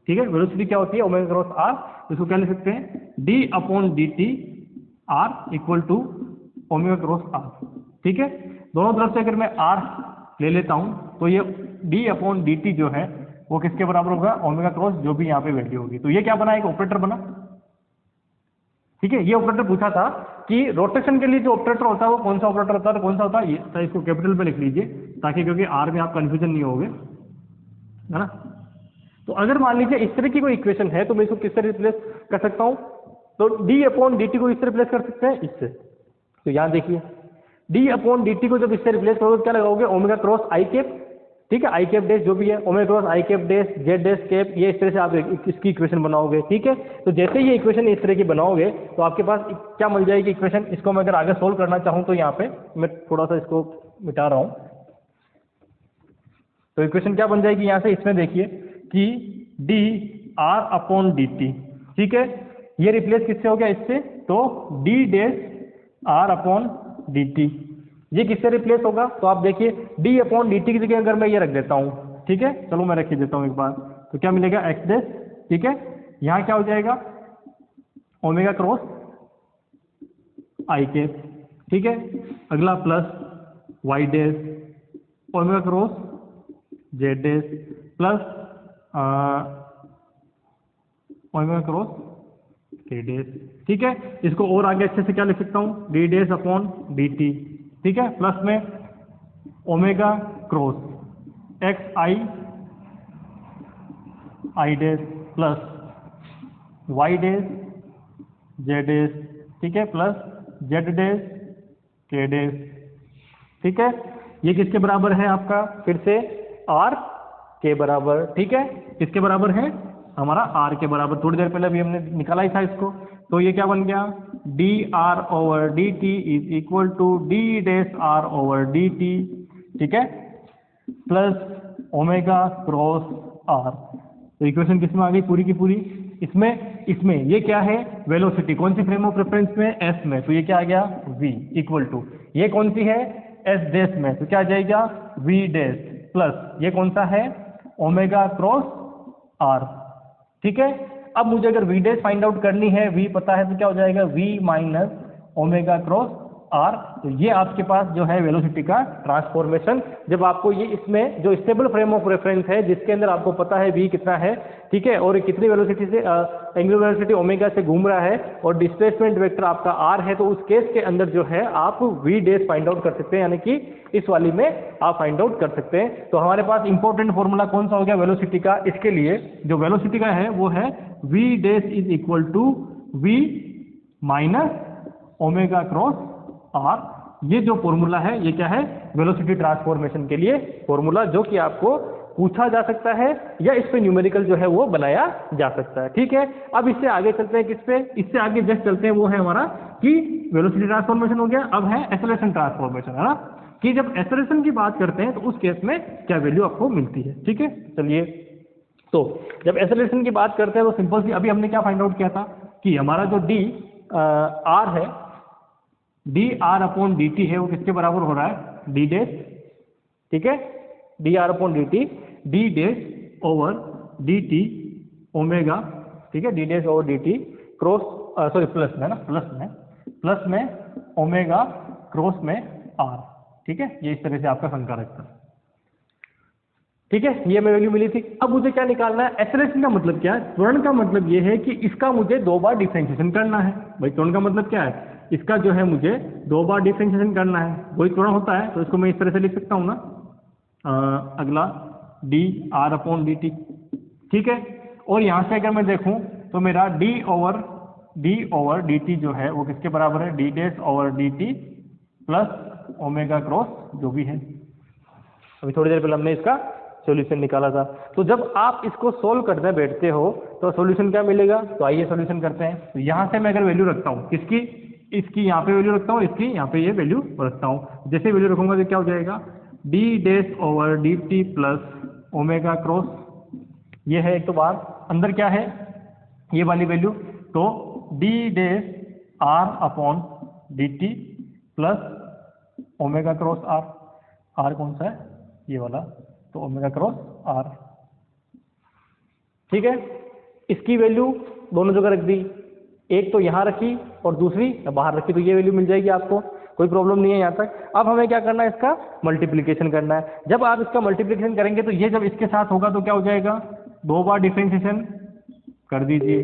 ठीक है। वेलोसिटी क्या होती है, ओमेगा क्रॉस आर, इसको क्या लिख सकते हैं, D upon D T R equal to omega cross R, ठीक है। दोनों तरफ से अगर मैं आर ले लेता हूं तो ये डी अपॉन डी टी जो है वो किसके बराबर होगा, ओमेगा क्रॉस जो भी यहाँ पे वैल्यू होगी। तो ये क्या बना, एक ऑपरेटर बना, ठीक है। ये ऑपरेटर पूछा था कि रोटेशन के लिए जो ऑपरेटर होता है वो कौन सा ऑपरेटर होता है, तो कौन सा होता है, ये इसको कैपिटल में लिख लीजिए ताकि, क्योंकि आर में आप कंफ्यूजन नहीं होगे, है ना। तो अगर मान लीजिए इस तरह की कोई इक्वेशन है तो मैं इसको किससे रिप्लेस कर सकता हूं, तो डी अपॉन डी टी को इससे रिप्लेस कर सकते हैं, इससे। तो यहां देखिए डी अपॉन डी टी को जब इससे रिप्लेस करोगे क्या लगाओगे, ओमेगा क्रॉस आई कैप, ठीक है, आई कैप डैश जो भी है, omega cross I cap dash Z dash cap, ये इस तरह से आप इसकी इक्वेशन बनाओगे, ठीक है। तो जैसे ये इक्वेशन इस तरह की बनाओगे तो आपके पास क्या मिल जाएगी इक्वेशन। इसको मैं अगर आगे सोल्व करना चाहूँ तो यहाँ पे मैं थोड़ा सा इसको मिटा रहा हूँ, तो इक्वेशन क्या बन जाएगी यहाँ से, इसमें देखिए कि D R upon D T, ठीक है, ये रिप्लेस किससे हो गया, इससे, तो D dash R upon D T, ये किससे रिप्लेस होगा, तो आप देखिए डी अपॉन डी टी की जगह अगर मैं ये रख देता हूँ, ठीक है, चलो मैं रख ही देता हूँ एक बार, तो क्या मिलेगा एक्स डैश, ठीक है। यहाँ क्या हो जाएगा, ओमेगा क्रॉस आई कैप, ठीक है, अगला plus Y dash omega cross Z dash plus omega cross K dash, ठीक है। इसको और आगे अच्छे से क्या लिख सकता हूँ, D dash upon D T, ठीक है, प्लस में omega cross X I dash plus Y dash Z dash, ठीक है, plus Z dash K dash, ठीक है। ये किसके बराबर है आपका, फिर से आर के बराबर, ठीक है, किसके बराबर है, हमारा आर के बराबर। थोड़ी देर पहले अभी हमने निकाला ही था इसको, तो ये क्या बन गया, dr/dt is equal to d-r/dt, ठीक है, प्लस ओमेगा क्रॉस आर। तो इक्वेशन किसमें आ गई पूरी की पूरी? इसमें ये क्या है? वेलोसिटी कौन सी फ्रेम ऑफ रेफरेंस में? एस में, तो ये क्या आ गया? v इक्वल टू, ये कौन सी है? एस डैश में, तो क्या आ जाएगा? v डैश प्लस ये कौन सा है? ओमेगा क्रॉस आर, ठीक है। अब मुझे अगर v डैश फाइंड आउट करनी है, v पता है तो क्या हो जाएगा? v minus omega cross R. तो ये आपके पास जो है वेलोसिटी का ट्रांसफॉर्मेशन, जब आपको ये इसमें जो स्टेबल फ्रेम ऑफ रेफरेंस है जिसके अंदर आपको पता है v कितना है, ठीक है, और कितनी वेलोसिटी से एंगुलर वेलोसिटी ओमेगा से घूम रहा है और डिस्प्लेसमेंट वेक्टर आपका r है, तो उस केस के अंदर जो है आप v डैश फाइंड आउट कर सकते हैं, यानी कि इस वाली में आप फाइंड आउट कर सकते हैं। तो हमारे पास इंपॉर्टेंट फॉर्मूला कौन सा हो गया वेलोसिटी का? इसके लिए जो वेलोसिटी का है वो है v dash is equal to v minus omega cross R. ये जो फॉर्मूला है ये क्या है? वेलोसिटी ट्रांसफॉर्मेशन के लिए फॉर्मूला, जो कि आपको पूछा जा सकता है या इस पे न्यूमेरिकल जो है वो बनाया जा सकता है, ठीक है। अब इससे आगे चलते हैं, किस पे? इससे आगे जस्ट चलते हैं, वो है हमारा कि वेलोसिटी ट्रांसफॉर्मेशन हो गया, अब है एक्सेलरेशन ट्रांसफॉर्मेशन, है ना, कि जब एक्सेलरेशन की बात करते हैं तो उस केस में क्या वैल्यू आपको मिलती है, ठीक है। चलिए, तो जब एक्सेलरेशन की बात करते हैं तो सिंपल सी, अभी हमने क्या फाइंड आउट किया था कि हमारा जो डी आर है, dr/dt है, वो किसके बराबर हो रहा है? d डैश, ठीक है, dr/dt d dash over dt omega, ठीक है, d dash over dt cross sorry plus में ना, प्लस में ओमेगा क्रॉस में r, ठीक है। ये इस तरह से आपका संकारक था, ठीक है, ये हमें वैल्यू मिली थी। अब मुझे क्या निकालना है? एक्सेलरेशन का मतलब क्या है? त्वरण का मतलब ये है कि इसका मुझे 2 बार डिफरेंशिएशन करना है। भाई त्वरण का मतलब क्या है? इसका जो है मुझे 2 बार डिफरेंशिएशन करना है, वही त्वरण होता है। तो इसको मैं इस तरह से लिख सकता हूँ ना, अगला dr/dt, ठीक है। और यहाँ से अगर मैं देखूँ तो मेरा d ओवर dt जो है वो किसके बराबर है? d dash over dt plus omega cross जो भी है। अभी थोड़ी देर पहले हमने इसका सॉल्यूशन निकाला था। तो जब आप इसको सोल्व करने बैठते हो तो सॉल्यूशन क्या मिलेगा? तो आइए सॉल्यूशन करते हैं। तो यहाँ से मैं अगर वैल्यू रखता हूँ किसकी? इसकी यहाँ पे वैल्यू रखता हूँ, इसकी यहाँ पे ये वैल्यू रखता हूँ। जैसे वैल्यू रखूंगा तो क्या हो जाएगा? d dash over dt plus omega cross, ये है एक तो बार, अंदर क्या है? ये वाली वैल्यू, तो d dash r/dt plus omega cross r, r कौन सा है? ये वाला, तो ओमेगा क्रॉस r, ठीक है। इसकी वैल्यू दोनों जगह रख दी, एक तो यहाँ रखी और दूसरी बाहर रखी, तो ये वैल्यू मिल जाएगी आपको, कोई प्रॉब्लम नहीं है यहाँ तक। अब हमें क्या करना है? इसका मल्टीप्लिकेशन करना है। जब आप इसका मल्टीप्लिकेशन करेंगे तो ये जब इसके साथ होगा तो क्या हो जाएगा? 2 बार डिफरेंशिएशन कर दीजिए,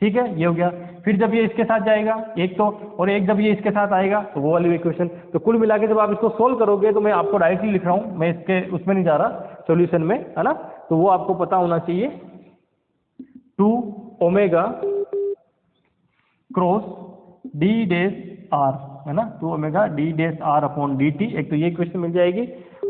ठीक है, ये हो गया। फिर जब ये इसके साथ जाएगा एक तो, और एक जब ये इसके साथ आएगा तो वो वाली इक्वेशन। तो कुल मिला के जब आप इसको सोल्व करोगे, तो मैं आपको डायरेक्टली लिख रहा हूँ, मैं इसके उसमें नहीं जा रहा सॉल्यूशन में, है ना, तो वो आपको पता होना चाहिए। 2 omega cross d dash r, है ना, 2 ओमेगा d डैश r/dt, एक तो ये इक्वेशन मिल जाएगी,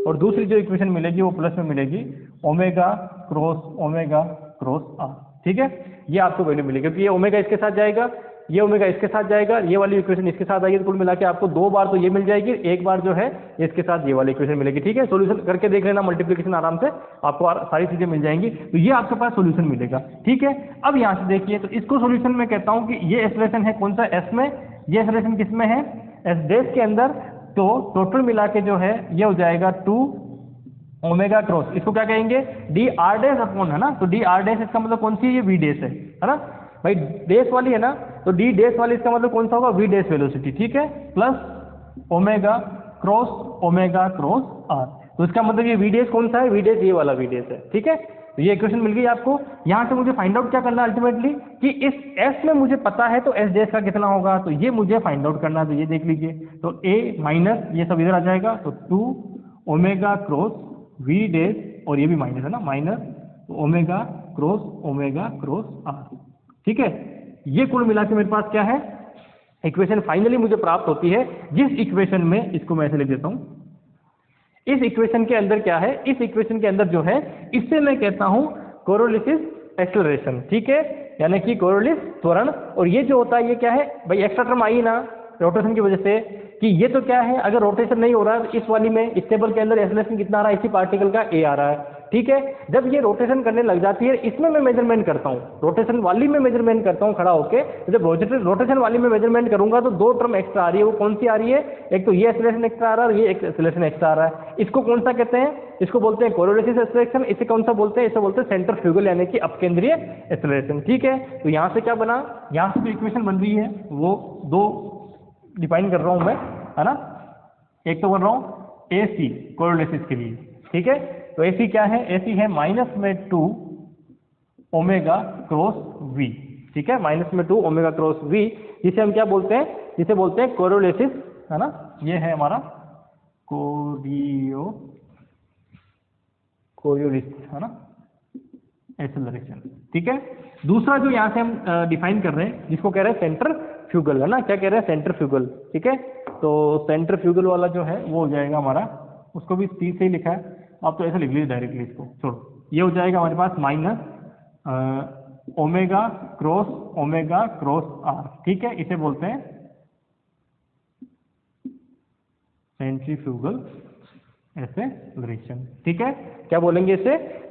और दूसरी जो इक्वेशन मिलेगी वो प्लस में मिलेगी ओमेगा क्रॉस r, ठीक है। ये आपको वैल्यू मिलेगी क्योंकि ये ओमेगा इसके साथ जाएगा, ये ओमेगा इसके साथ जाएगा, ये वाली इक्वेशन इसके साथ आएगी, तो कुल मिला के आपको 2 बार तो ये मिल जाएगी, एक बार जो है इसके साथ ये वाली इक्वेशन मिलेगी, ठीक है। सॉल्यूशन करके देख लेना, मल्टीप्लिकेशन आराम से आपको सारी चीजें मिल जाएंगी, तो ये आपके पास सॉल्यूशन मिलेगा, ठीक है। अब यहाँ से देखिए, तो इसको सॉल्यूशन में कहता हूँ कि ये एक्सेलरेशन है कौन सा? एस में, ये एक्सेलरेशन किस में है? एस डैश के अंदर। तो टोटल मिला के जो है ये हो जाएगा 2 ओमेगा क्रॉस, इसको क्या कहेंगे? डी आर डैश अपॉन, है ना, तो डी आर डैश इसका मतलब कौन सी है? ये वी डैश है ना भाई, डैश वाली है ना, तो डी डैश वाली इसका मतलब कौन सा होगा? वी डैश वेलोसिटी, ठीक है, प्लस ओमेगा क्रॉस आर। तो इसका मतलब ये वी डैश कौन सा है? वी डैश ये वाला वी डैश है, ठीक है। तो ये इक्वेशन मिल गई आपको। यहाँ से मुझे फाइंड आउट क्या करना है अल्टीमेटली, कि इस एस में मुझे पता है तो एस डैश का कितना होगा, तो ये मुझे फाइंड आउट करना है। तो ये देख लीजिए, तो ए माइनस ये सब इधर आ जाएगा, तो 2 ओमेगा क्रॉस वी डैश, और ये भी माइनस है ना, माइनस ओमेगा क्रॉस आर, ठीक है। ये कुल मिला के मेरे पास क्या है? इक्वेशन फाइनली मुझे प्राप्त होती है, जिस इक्वेशन में, इसको मैं ऐसे लिख देता हूँ, इस इक्वेशन के अंदर क्या है? इस इक्वेशन के अंदर जो है, इससे मैं कहता हूं कोरोलिसिस एक्सेलरेशन, ठीक है, यानी कि कोरियोलिस त्वरण। और ये जो होता है ये क्या है भाई, एक्स्ट्रा टर्म आई ना रोटेशन की वजह से, कि ये तो क्या है, अगर रोटेशन नहीं हो रहा है इस वाली में स्टेबल के अंदर एक्सेलरेशन कितना आ रहा है, इसी पार्टिकल का ए आ रहा है, ठीक है। जब ये रोटेशन करने लग जाती है, इसमें मैं मेजरमेंट करता हूँ, रोटेशन वाली में मेजरमेंट करता हूँ खड़ा होके, जब रोटेशन वाली में मेजरमेंट करूंगा तो दो टर्म एक्स्ट्रा आ रही है। वो कौन सी आ रही है, एक तो ये एक्सेलरेशन एक्स्ट्रा आ रहा है और ये एक्सेलरेशन एक्स्ट्रा आ रहा है। इसको कौन सा कहते हैं, इसको बोलते हैं कोरियोलिस एक्सेलरेशन। इसे कौन सा बोलते हैं, इसे बोलते हैं सेंट्रीफ्यूगल यानी कि अपकेंद्रीय एक्सेलरेशन, ठीक है। तो यहाँ से क्या बना, यहाँ से जो इक्वेशन बन रही है वो दो डिफाइन कर रहा हूँ मैं, है ना। एक तो बन रहा हूँ ए सी कोरियोलिसिस के लिए, ठीक है। तो ए सी क्या है, ए सी है -2 ओमेगा क्रॉस वी, ठीक है, -2 ओमेगा क्रॉस वी, जिसे हम क्या बोलते हैं, जिसे बोलते हैं कोरियोलिसिस, है ना। ये है हमारा कोरियोलिसिस, है ना, एक्सेलरेशन, ठीक है। दूसरा जो यहाँ से हम डिफाइन कर रहे हैं, जिसको कह रहे हैं सेंट्रीफ्यूगल, है ना, क्या कह रहे हैं, सेंट्रीफ्यूगल, ठीक है। तो सेंट्रीफ्यूगल वाला जो है वो हो जाएगा हमारा, उसको भी सी से ही लिखा है, आप तो ऐसे लिख लीजिए डायरेक्टली, इसको छोड़ो। ये हो जाएगा हमारे पास ओमेगा क्रॉस आर, ठीक है। इसे बोलते हैं सेंट्रीफ्यूगल एक्सेलरेशन, ठीक है। क्या बोलेंगे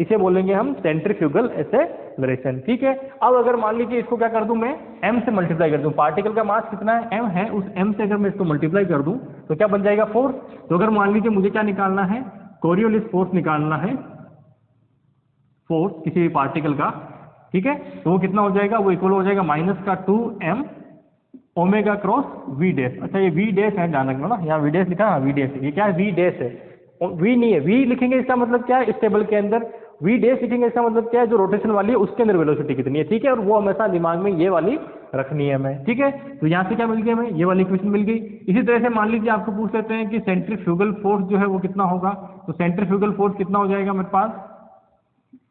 इसे बोलेंगे हम सेंट्रीफ्यूगल एक्सेलरेशन, ठीक है। अब अगर मान लीजिए इसको क्या कर दूं मैं, m से मल्टीप्लाई कर दूं, पार्टिकल का मास कितना है, m है, उस m से अगर मैं इसको मल्टीप्लाई कर दूं तो क्या बन जाएगा, फोर्स। तो अगर मान लीजिए मुझे क्या निकालना है, कोरियोलिस फोर्स निकालना है, फोर्स किसी भी पार्टिकल का, ठीक है, तो वो कितना हो जाएगा, वो इक्वल हो जाएगा -2m omega cross we dash. अच्छा ये वी डैश है, ध्यान रखना ना, यहाँ वी डैश लिखा है, वी डैश, ये क्या है, वी डैश है, वी नहीं है। वी लिखेंगे इसका मतलब क्या है, स्टेबल के अंदर वी डैश लिखेंगे इसका मतलब क्या है, जो रोटेशन वाली है उसके अंदर वेलोसिटी कितनी है, ठीक है। और वो हमेशा दिमाग में ये वाली रखनी है हमें, ठीक है। तो यहाँ से क्या मिल गया हमें, ये वाली इक्वेशन मिल गई। इसी तरह से मान लीजिए आपको पूछ लेते हैं कि सेंट्रीफ्यूगल फोर्स जो है वो कितना होगा, तो सेंट्रीफ्यूगल फोर्स कितना हो जाएगा मेरे पास,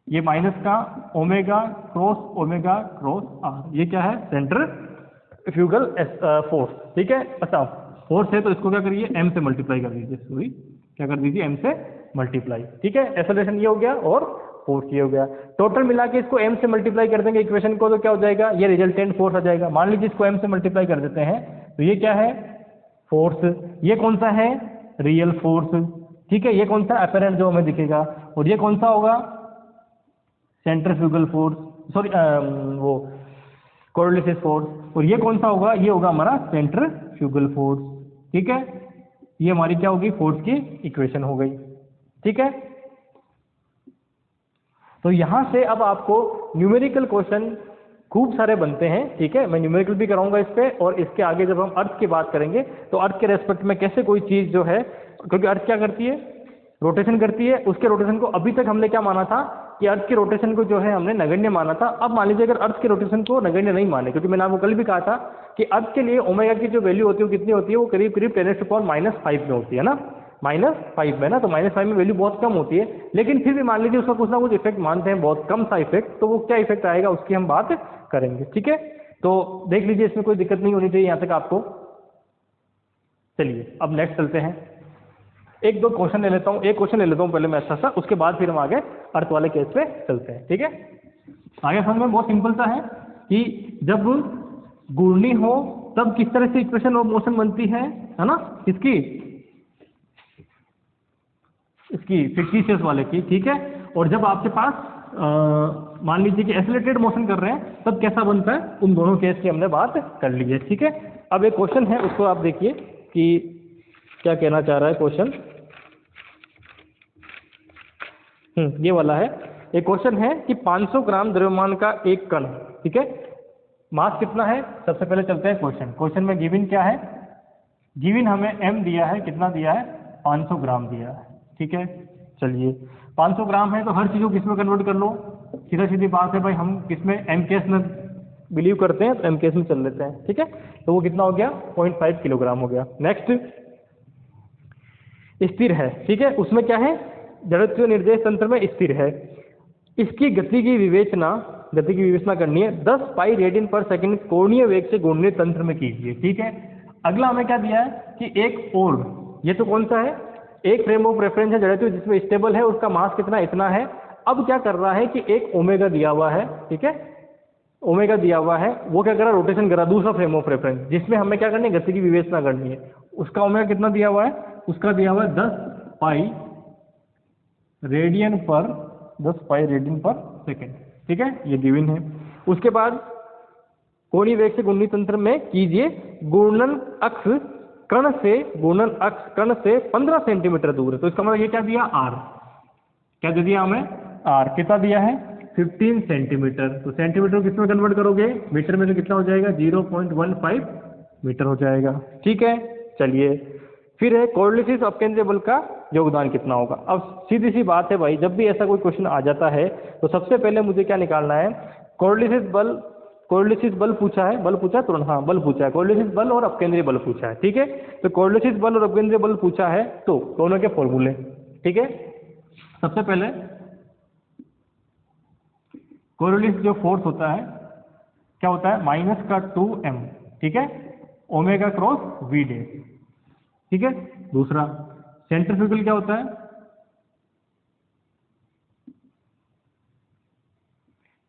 ये माइनस का ओमेगा क्रॉस आर, ये क्या है, सेंट्रीफ्यूगल फोर्स, ठीक है। अच्छा फोर्स है तो इसको क्या करिए, m से मल्टीप्लाई कर दीजिए, सॉरी क्या कर दीजिए, m से मल्टीप्लाई, ठीक है। एक्सेलरेशन ये हो गया और फोर्स ये हो गया, टोटल मिला के इसको m से मल्टीप्लाई कर देंगे इक्वेशन को, तो क्या हो जाएगा, ये रिजल्टेंट फोर्स आ जाएगा। मान लीजिए इसको m से मल्टीप्लाई कर देते हैं तो ये क्या है, फोर्स, ये कौन सा है, रियल फोर्स, ठीक है। ये कौन सा, अपरेंट जो हमें दिखेगा, और ये कौन सा होगा, सेंट्रीफ्यूगल फोर्स, सॉरी वो कोरियोलिस फोर्स, और ये कौन सा होगा, ये होगा हमारा सेंट्रीफ्यूगल फोर्स, ठीक है। ये हमारी क्या होगी, फोर्स की इक्वेशन हो गई, ठीक है। तो यहां से अब आपको न्यूमेरिकल क्वेश्चन खूब सारे बनते हैं, ठीक है। मैं न्यूमेरिकल भी कराऊंगा इस पे, और इसके आगे जब हम अर्थ की बात करेंगे तो अर्थ के रेस्पेक्ट में कैसे कोई चीज जो है, क्योंकि अर्थ क्या करती है, रोटेशन करती है, उसके रोटेशन को अभी तक हमने क्या माना था कि अर्थ के रोटेशन को जो है हमने नगण्य माना था। अब मान लीजिए अगर अर्थ के रोटेशन को नगण्य नहीं माने, क्योंकि मैंने आपको कल भी कहा था कि अर्थ के लिए ओमेगा की जो वैल्यू होती है वो कितनी होती है, वो करीब करीब 10⁻⁵ में होती है ना, -5 में ना, तो -5 में वैल्यू बहुत कम होती है। लेकिन फिर भी मान लीजिए उसका कुछ ना कुछ इफेक्ट मानते हैं, बहुत कम सा इफेक्ट, तो वो क्या इफेक्ट आएगा उसकी हम बात करेंगे, ठीक है। तो देख लीजिए इसमें कोई दिक्कत नहीं होनी चाहिए यहाँ तक आपको। चलिए अब नेक्स्ट चलते हैं, एक दो क्वेश्चन ले लेता हूँ, एक क्वेश्चन ले लेता हूँ पहले मैं अच्छा सा, उसके बाद फिर हम आगे अर्थ वाले केस पे चलते हैं, ठीक है। आगे समझ में बहुत सिंपल सा है कि जब घूर्णी हो तब किस तरह से इक्वेशन ऑफ मोशन बनती है ना, इसकी फिक्टिशियस वाले की, ठीक है। और जब आपके पास मान लीजिए कि एक्सेलरेटेड मोशन कर रहे हैं तब कैसा बनता है, उन दोनों केस की हमने बात कर ली है, ठीक है। अब एक क्वेश्चन है, उसको आप देखिए कि क्या कहना चाह रहा है क्वेश्चन, ये वाला है। एक क्वेश्चन है कि 500 ग्राम द्रव्यमान का एक कण, ठीक है, मास कितना है। सबसे पहले चलते हैं क्वेश्चन में गिवन क्या है, गिवन हमें m दिया है, कितना दिया है, 500 ग्राम दिया है, ठीक है। चलिए 500 ग्राम है तो हर चीज को किस में कन्वर्ट कर लो, सीधा सीधी बात है भाई, हम किस में, m केस में बिलीव करते हैं तो m केस में चल लेते हैं, ठीक है। तो वो कितना हो गया, 0.5 किलोग्राम हो गया। नेक्स्ट स्थिर है, ठीक है, उसमें क्या है, जड़त्वीय निर्देश तंत्र में स्थिर है, इसकी गति की विवेचना करनी है, 10 पाई रेडियन पर सेकंड कोणीय वेग से घूर्णन तंत्र में कीजिए, ठीक है। अगला हमें क्या दिया है कि एक और, ये तो कौन सा है, एक फ्रेम ऑफ रेफरेंस है जड़त्वीय जिसमें स्टेबल है, उसका मास कितना, इतना है। अब क्या कर रहा है कि एक ओमेगा दिया हुआ है, ठीक है, ओमेगा दिया हुआ है, वो क्या कर रहा है, रोटेशन कर रहा है दूसरा फ्रेम ऑफ रेफरेंस, जिसमें हमें क्या करनी है, गति की विवेचना करनी है। उसका ओमेगा कितना दिया हुआ है, उसका दिया हुआ है 10 पाई रेडियन पर सेकेंड, ठीक है, ये गिवन है। उसके बाद कोणीय वेग से घूर्णी तंत्र में कीजिए गुणन अक्ष कण से 15 सेंटीमीटर दूर है, तो इसका मतलब ये क्या दिया, आर, क्या दे दिया हमें, आर कितना दिया है, 15 सेंटीमीटर। तो सेंटीमीटर किस में कन्वर्ट करोगे, मीटर में, तो कितना हो जाएगा, 0.15 मीटर हो जाएगा, ठीक है। चलिए फिर है कोरिलेसिस अपकेंद्रीय बल का योगदान कितना होगा। अब सीधी सी बात है भाई, जब भी ऐसा कोई क्वेश्चन आ जाता है तो सबसे पहले मुझे क्या निकालना है, कोरिलेसिस बल पूछा है, बल पूछा तुरंत, हाँ बल पूछा है, कोरिलेसिस बल और अपकेंद्रीय बल पूछा है, ठीक है। तो कोरिलेसिस बल और अपकेंद्रीय बल पूछा है तो दोनों के फॉर्मूले, ठीक है। सबसे पहले कोरिलेसिस जो फोर्स होता है क्या होता है, माइनस का 2m, ठीक है, ओमेगा क्रॉस वी डे, ठीक है। दूसरा सेंट्रीफ्यूगल क्या होता है,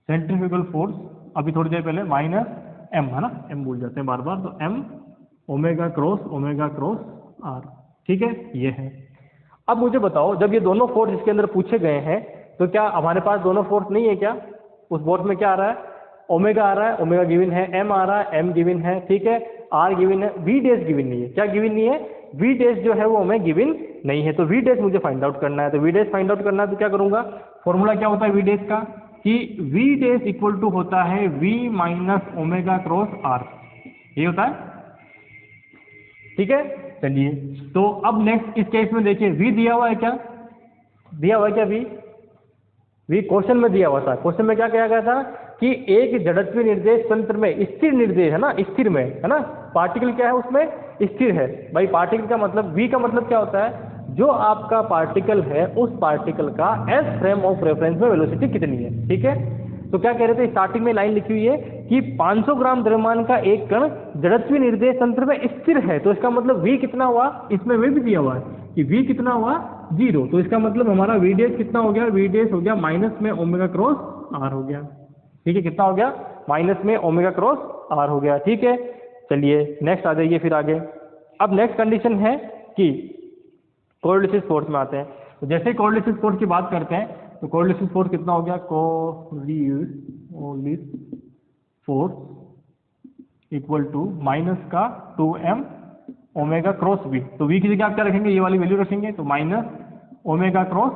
सेंट्रीफ्यूगल फोर्स अभी थोड़ी देर पहले माइनस m है ना, m भूल जाते हैं बार बार, तो m ओमेगा क्रॉस r, ठीक है, ये है। अब मुझे बताओ, जब ये दोनों फोर्स इसके अंदर पूछे गए हैं तो क्या हमारे पास दोनों फोर्स नहीं है क्या, उस बोर्ड में क्या आ रहा है, ओमेगा आ रहा है, ओमेगा गिवन है, m आ रहा है, m गिवन है, ठीक है, r गिवन है, v डैश गिवन नहीं है, क्या गिवन नहीं है, v डैश जो है वो हमें गिवन नहीं है, तो v डैश मुझे फाइंड आउट करना है। तो v डैश फाइंड आउट करना है तो क्या करूंगा, फॉर्मूला क्या होता है v डैश का, कि v डैश इक्वल टू होता है v minus omega cross r, ये होता है, ठीक है। चलिए तो अब नेक्स्ट इस केस में देखिए, v दिया हुआ है, क्या दिया हुआ है, क्या v क्वेश्चन में दिया हुआ था, क्वेश्चन में क्या कहा गया था कि एक जड़त्व निर्देश तंत्र में स्थिर निर्देश है ना, स्थिर में है ना, पार्टिकल क्या है उसमें, स्थिर है। भाई पार्टिकल का मतलब, v का मतलब क्या होता है, जो आपका पार्टिकल है उस पार्टिकल का एस फ्रेम ऑफ रेफरेंस में वेलोसिटी कितनी है, ठीक है। तो क्या कह रहे थे, स्टार्टिंग में लाइन लिखी हुई है कि 500 ग्राम द्रव्यमान का एक कण जड़त्वीय निर्देश तंत्र में स्थिर है, तो इसका मतलब v कितना हुआ, इसमें वे भी दिया हुआ है कि v कितना हुआ, 0, तो इसका मतलब हमारा v डैश कितना हो गया, v डैश हो गया माइनस में ओमेगा क्रॉस r हो गया, ठीक है, कितना हो गया, माइनस में ओमेगा क्रॉस r हो गया, ठीक है। चलिए नेक्स्ट आ जाइए फिर आगे। अब नेक्स्ट कंडीशन है कि कोरिलेसिस फोर्स में आते हैं, तो जैसे ही कोरिलेसिस फोर्स की बात करते हैं तो कोरिलेसिस फोर्स कितना हो गया, कोरिलेसिस फोर्स इक्वल टू माइनस का 2m ओमेगा क्रॉस v, तो v की जगह आप क्या रखेंगे, ये वाली वैल्यू रखेंगे, तो माइनस ओमेगा क्रॉस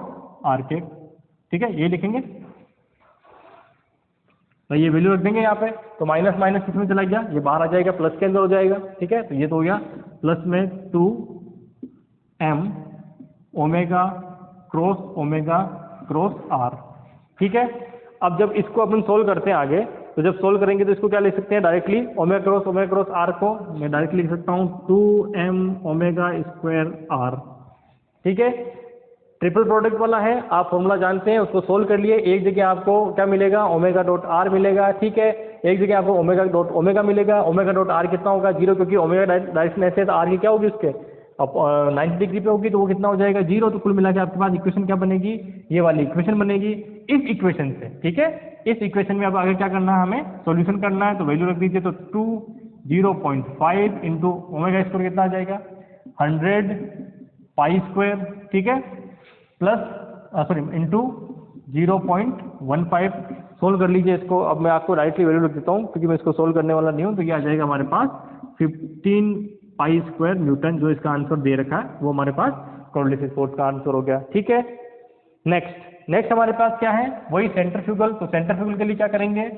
r के, ठीक है, ये लिखेंगे, तो ये वैल्यू रख देंगे यहाँ पे, तो माइनस माइनस किसमें चला गया, ये बाहर आ जाएगा, प्लस के अंदर हो जाएगा, ठीक है। तो ये तो हो गया प्लस में 2m ओमेगा क्रॉस r, ठीक है। अब जब इसको अपन सोल्व करते हैं आगे, तो जब सोल्व करेंगे तो इसको क्या लिख सकते हैं डायरेक्टली, ओमेगा क्रॉस r को मैं डायरेक्टली लिख सकता हूँ 2m ओमेगा स्क्वायर r, ठीक है। ट्रिपल प्रोडक्ट वाला है, आप फॉर्मूला जानते हैं, उसको सोल्व कर लिए, एक जगह आपको क्या मिलेगा, ओमेगा डॉट r मिलेगा, ठीक है, एक जगह आपको ओमेगा डॉट ओमेगा मिलेगा, ओमेगा डॉट r कितना होगा, 0, क्योंकि ओमेगा डायरेक्शन ऐसे है तो r की क्या होगी उसके, अब 90 डिग्री पे होगी तो वो कितना हो जाएगा, 0, तो कुल मिला के आपके पास इक्वेशन क्या बनेगी, ये वाली इक्वेशन बनेगी इस इक्वेशन से, ठीक है। इस इक्वेशन में अब आगे क्या करना है, हमें सॉल्यूशन करना है, तो वैल्यू रख दीजिए, तो 0.5 इंटू ओमेगा स्क्वायर कितना आ जाएगा, 100 पाई स्क्वायर, ठीक है, प्लस सॉरी इंटू 0.15, सोल्व कर लीजिए इसको। अब मैं आपको डायरेक्टली वैल्यू रख देता हूँ क्योंकि मैं इसको सोल्व करने वाला नहीं हूँ, तो ये आ जाएगा हमारे पास 15 पाई स्क्वायर न्यूटन, जो इसका आंसर दे रखा है वो हमारे पास कोरिलेसिस फोर्स का आंसर हो गया, ठीक है। नेक्स्ट हमारे पास क्या है, वही सेंट्रीफ्यूगल, तो सेंट्रीफ्यूगल के लिए क्या करेंगे,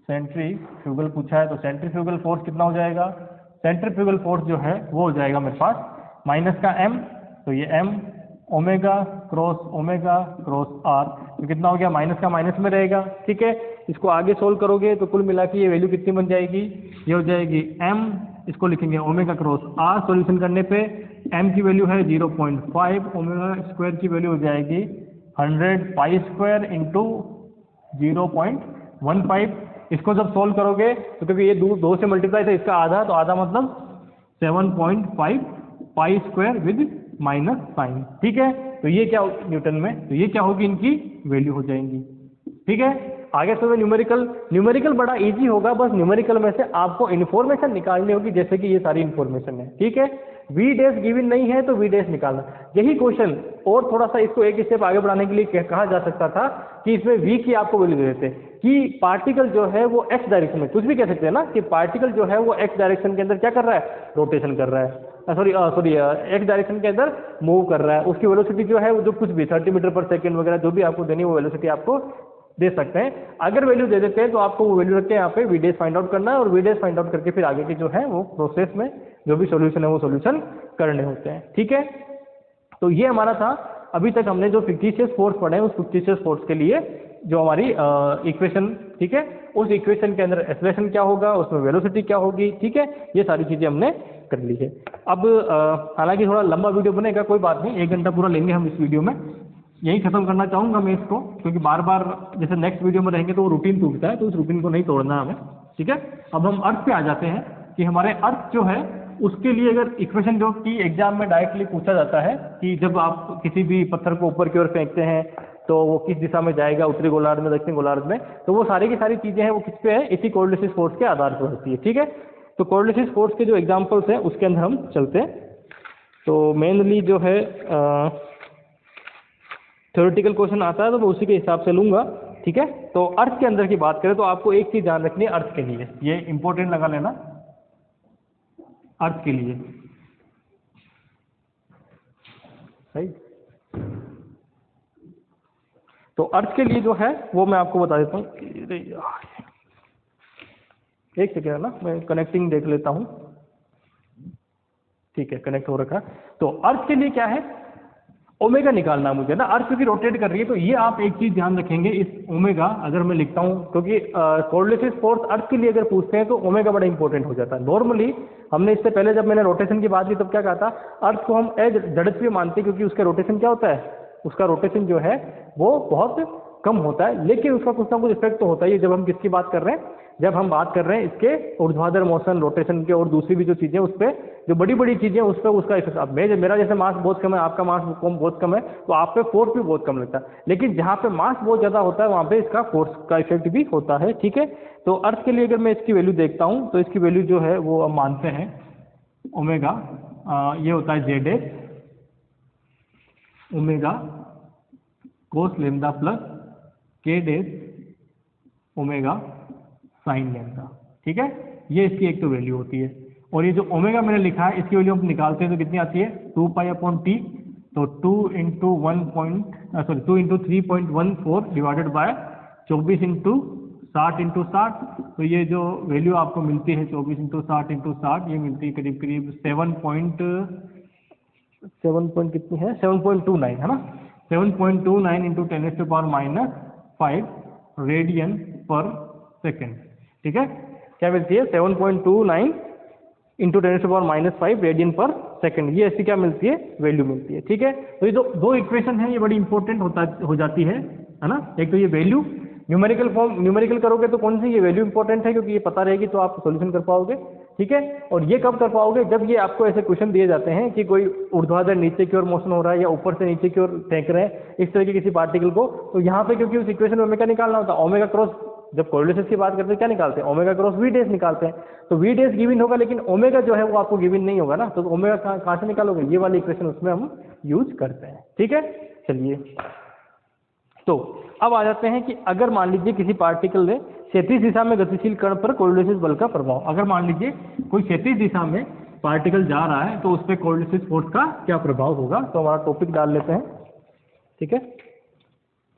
सेंट्रीफ्यूगल पूछा है, तो सेंट्रीफ्यूगल फोर्स कितना हो जाएगा, सेंट्रीफ्यूगल फोर्स जो है वो हो जाएगा मेरे पास माइनस का m, तो ये m ओमेगा क्रॉस r, तो कितना हो गया, माइनस का माइनस में रहेगा, ठीक है। इसको आगे सोल्व करोगे तो कुल मिला के ये वैल्यू कितनी बन जाएगी, ये हो जाएगी m, इसको लिखेंगे ओमेगा क्रॉस r, सॉल्यूशन करने पे m की वैल्यू है 0.5, ओमेगा स्क्वायर की वैल्यू हो जाएगी 100 पाई स्क्वायर इंटू 0.15। इसको जब सोल्व करोगे तो क्योंकि ये 2 से मल्टीप्लाई था, इसका आधा, तो आधा मतलब 7.5 pi square with minus sine, ठीक है। तो ये क्या न्यूटन में, तो ये क्या होगी, इनकी वैल्यू हो जाएंगी। ठीक है, आगे से न्यूमेरिकल बड़ा इजी होगा, बस न्यूमेरिकल में से आपको इन्फॉर्मेशन निकालनी होगी, जैसे कि ये सारी इन्फॉर्मेशन है। ठीक है, वी डैश गिवन नहीं है तो वी डैश निकालना, यही क्वेश्चन और थोड़ा सा इसको एक स्टेप आगे बढ़ाने के लिए कहा जा सकता था कि इसमें वी की आपको वैल्यू दे देते कि पार्टिकल जो है वो एक्स डायरेक्शन में, कुछ भी कह सकते हैं ना कि पार्टिकल जो है वो एक्स डायरेक्शन के अंदर क्या कर रहा है, रोटेशन कर रहा है, सॉरी एक्स डायरेक्शन के अंदर मूव कर रहा है। उसकी वेलोसिटी जो है वो जो कुछ भी 30 मीटर पर सेकंड वगैरह जो भी आपको देनी है वो वेलोसिटी आपको दे सकते हैं। अगर वैल्यू दे देते हैं तो आपको वो वैल्यू रख के यहाँ पे वी डैश फाइंड आउट करना है, और वी डैश फाइंड आउट करके फिर आगे की जो है वो प्रोसेस में जो भी सॉल्यूशन है वो सॉल्यूशन करने होते हैं। ठीक है, तो ये हमारा था, अभी तक हमने जो फिक्टिशियस फोर्स पढ़े उस फिक्टिशियस फोर्स के लिए जो हमारी इक्वेशन, ठीक है, उस इक्वेशन के अंदर एक्सेलरेशन क्या होगा, उसमें वेलोसिटी क्या होगी। ठीक है, ये सारी चीजें हमने कर ली है। अब हालांकि थोड़ा लंबा वीडियो बनेगा, कोई बात नहीं, 1 घंटा पूरा लेंगे हम इस वीडियो में, यही खत्म करना चाहूंगा मैं इसको, क्योंकि बार बार जैसे नेक्स्ट वीडियो में रहेंगे तो वो रूटीन टूटता है, तो उस रूटीन को नहीं तोड़ना हमें। ठीक है, अब हम अर्थ पे आ जाते हैं कि हमारे अर्थ जो है उसके लिए अगर इक्वेशन जो कि एग्जाम में डायरेक्टली पूछा जाता है कि जब आप किसी भी पत्थर को ऊपर की ओर फेंकते हैं तो वो किस दिशा में जाएगा, उत्तरी गोलार्ध में, दक्षिण गोलार्ध में, तो वो सारी की सारी चीजें हैं वो किस पे है, इसी कोरिलेटिव फोर्स के आधार पर होती है। ठीक है, तो कोरिलेटिव फोर्स के जो एग्जाम्पल्स हैं उसके अंदर हम चलते हैं। तो मेनली जो है थ्योरेटिकल क्वेश्चन आता है तो मैं उसी के हिसाब से लूंगा। ठीक है, तो अर्थ के अंदर की बात करें तो आपको एक चीज ध्यान रखनी है अर्थ के लिए, ये इंपॉर्टेंट लगा लेना, अर्थ के लिए सही। तो अर्थ के लिए जो है वो मैं आपको बता देता हूँ, एक सेकेंड है ना, मैं कनेक्टिंग देख लेता हूँ। ठीक है, कनेक्ट हो रखा। तो अर्थ के लिए क्या है, ओमेगा निकालना मुझे ना, अर्थ क्योंकि रोटेट कर रही है, तो ये आप एक चीज ध्यान रखेंगे, इस ओमेगा अगर मैं लिखता हूँ, क्योंकि कोरिलेटिव फोर्स अर्थ के लिए अगर पूछते हैं तो ओमेगा बड़ा इंपॉर्टेंट हो जाता है। नॉर्मली हमने इससे पहले जब मैंने रोटेशन की बात की तब क्या कहा था, अर्थ को हम एज जड़त्वीय मानते हैं, क्योंकि उसका रोटेशन क्या होता है, उसका रोटेशन जो है वो बहुत कम होता है, लेकिन उसका कुछ ना कुछ इफेक्ट तो होता ही है। जब हम किसकी बात कर रहे हैं, जब हम बात कर रहे हैं इसके ऊर्ध्वाधर मोशन, रोटेशन के, और दूसरी भी जो चीजें उस पर, जो बड़ी बड़ी चीजें उस पर उसका इफेक्ट। अब मेरा जैसे मास बहुत कम है, आपका मास बहुत कम है, तो आप पे फोर्स भी बहुत कम लगता है, लेकिन जहाँ पे मास बहुत ज्यादा होता है वहाँ पे इसका फोर्स का इफेक्ट भी होता है। ठीक है, तो अर्थ के लिए अगर मैं इसकी वैल्यू देखता हूँ तो इसकी वैल्यू जो है वो हम मानते हैं ओमेगा, ये होता है जेड एच ओमेगा कोस लेमडा प्लस के डेज ओमेगा साइन लेमडा। ठीक है, ये इसकी एक तो वैल्यू होती है, और ये जो ओमेगा मैंने लिखा है इसकी वैल्यू हम निकालते हैं तो कितनी आती है, 2 पाई अपॉन टी, तो 2 into 3.14 divided by 24 into 60 into 60, तो ये जो वैल्यू आपको मिलती है 24 इंटू 60 इंटू 60, ये मिलती है करीब करीब 7 कितनी है, 7.29 है ना, 7.29 इंटू 10⁻⁵ रेडियन पर सेकेंड। ठीक है, क्या मिलती है, 7.29 इंटू 10⁻⁵ रेडियन पर सेकेंड, ये ऐसी क्या मिलती है, वैल्यू मिलती है। ठीक है, तो ये दो इक्वेशन है, ये बड़ी इंपॉर्टेंट हो जाती है ना। एक तो ये वैल्यू न्यूमेरिकल करोगे तो कौन सी ये वैल्यू इंपॉर्टेंट है, क्योंकि ये पता रहेगी तो आप सॉल्यूशन कर पाओगे। ठीक है, और ये कब कर पाओगे, जब ये आपको ऐसे क्वेश्चन दिए जाते हैं कि कोई ऊर्ध्वाधर नीचे की ओर मोशन हो रहा है या ऊपर से नीचे की ओर फेंक रहे हैं इस तरह के किसी पार्टिकल को, तो यहाँ पे क्योंकि उस इक्वेशन में ओमेगा निकालना होता है, ओमेगा क्रॉस, जब कोरिलेशन की बात करते हैं क्या निकालते हैं, ओमेगा क्रॉस वी डैश निकालते हैं, तो वी डैश गिवन होगा लेकिन ओमेगा जो है वो आपको गिवन नहीं होगा ना, तो ओमेगा कहाँ से निकालोगे, ये वाली इक्वेशन उसमें हम यूज करते हैं। ठीक है, चलिए, तो अब आ जाते हैं कि अगर मान लीजिए किसी पार्टिकल ने क्षैतिज दिशा में गतिशील कण पर कोरिलेटिव बल का प्रभाव, अगर मान लीजिए कोई क्षैतिज दिशा में पार्टिकल जा रहा है तो उस पर कोरिलेटिव फोर्स का क्या प्रभाव होगा, तो हमारा टॉपिक डाल लेते हैं। ठीक है,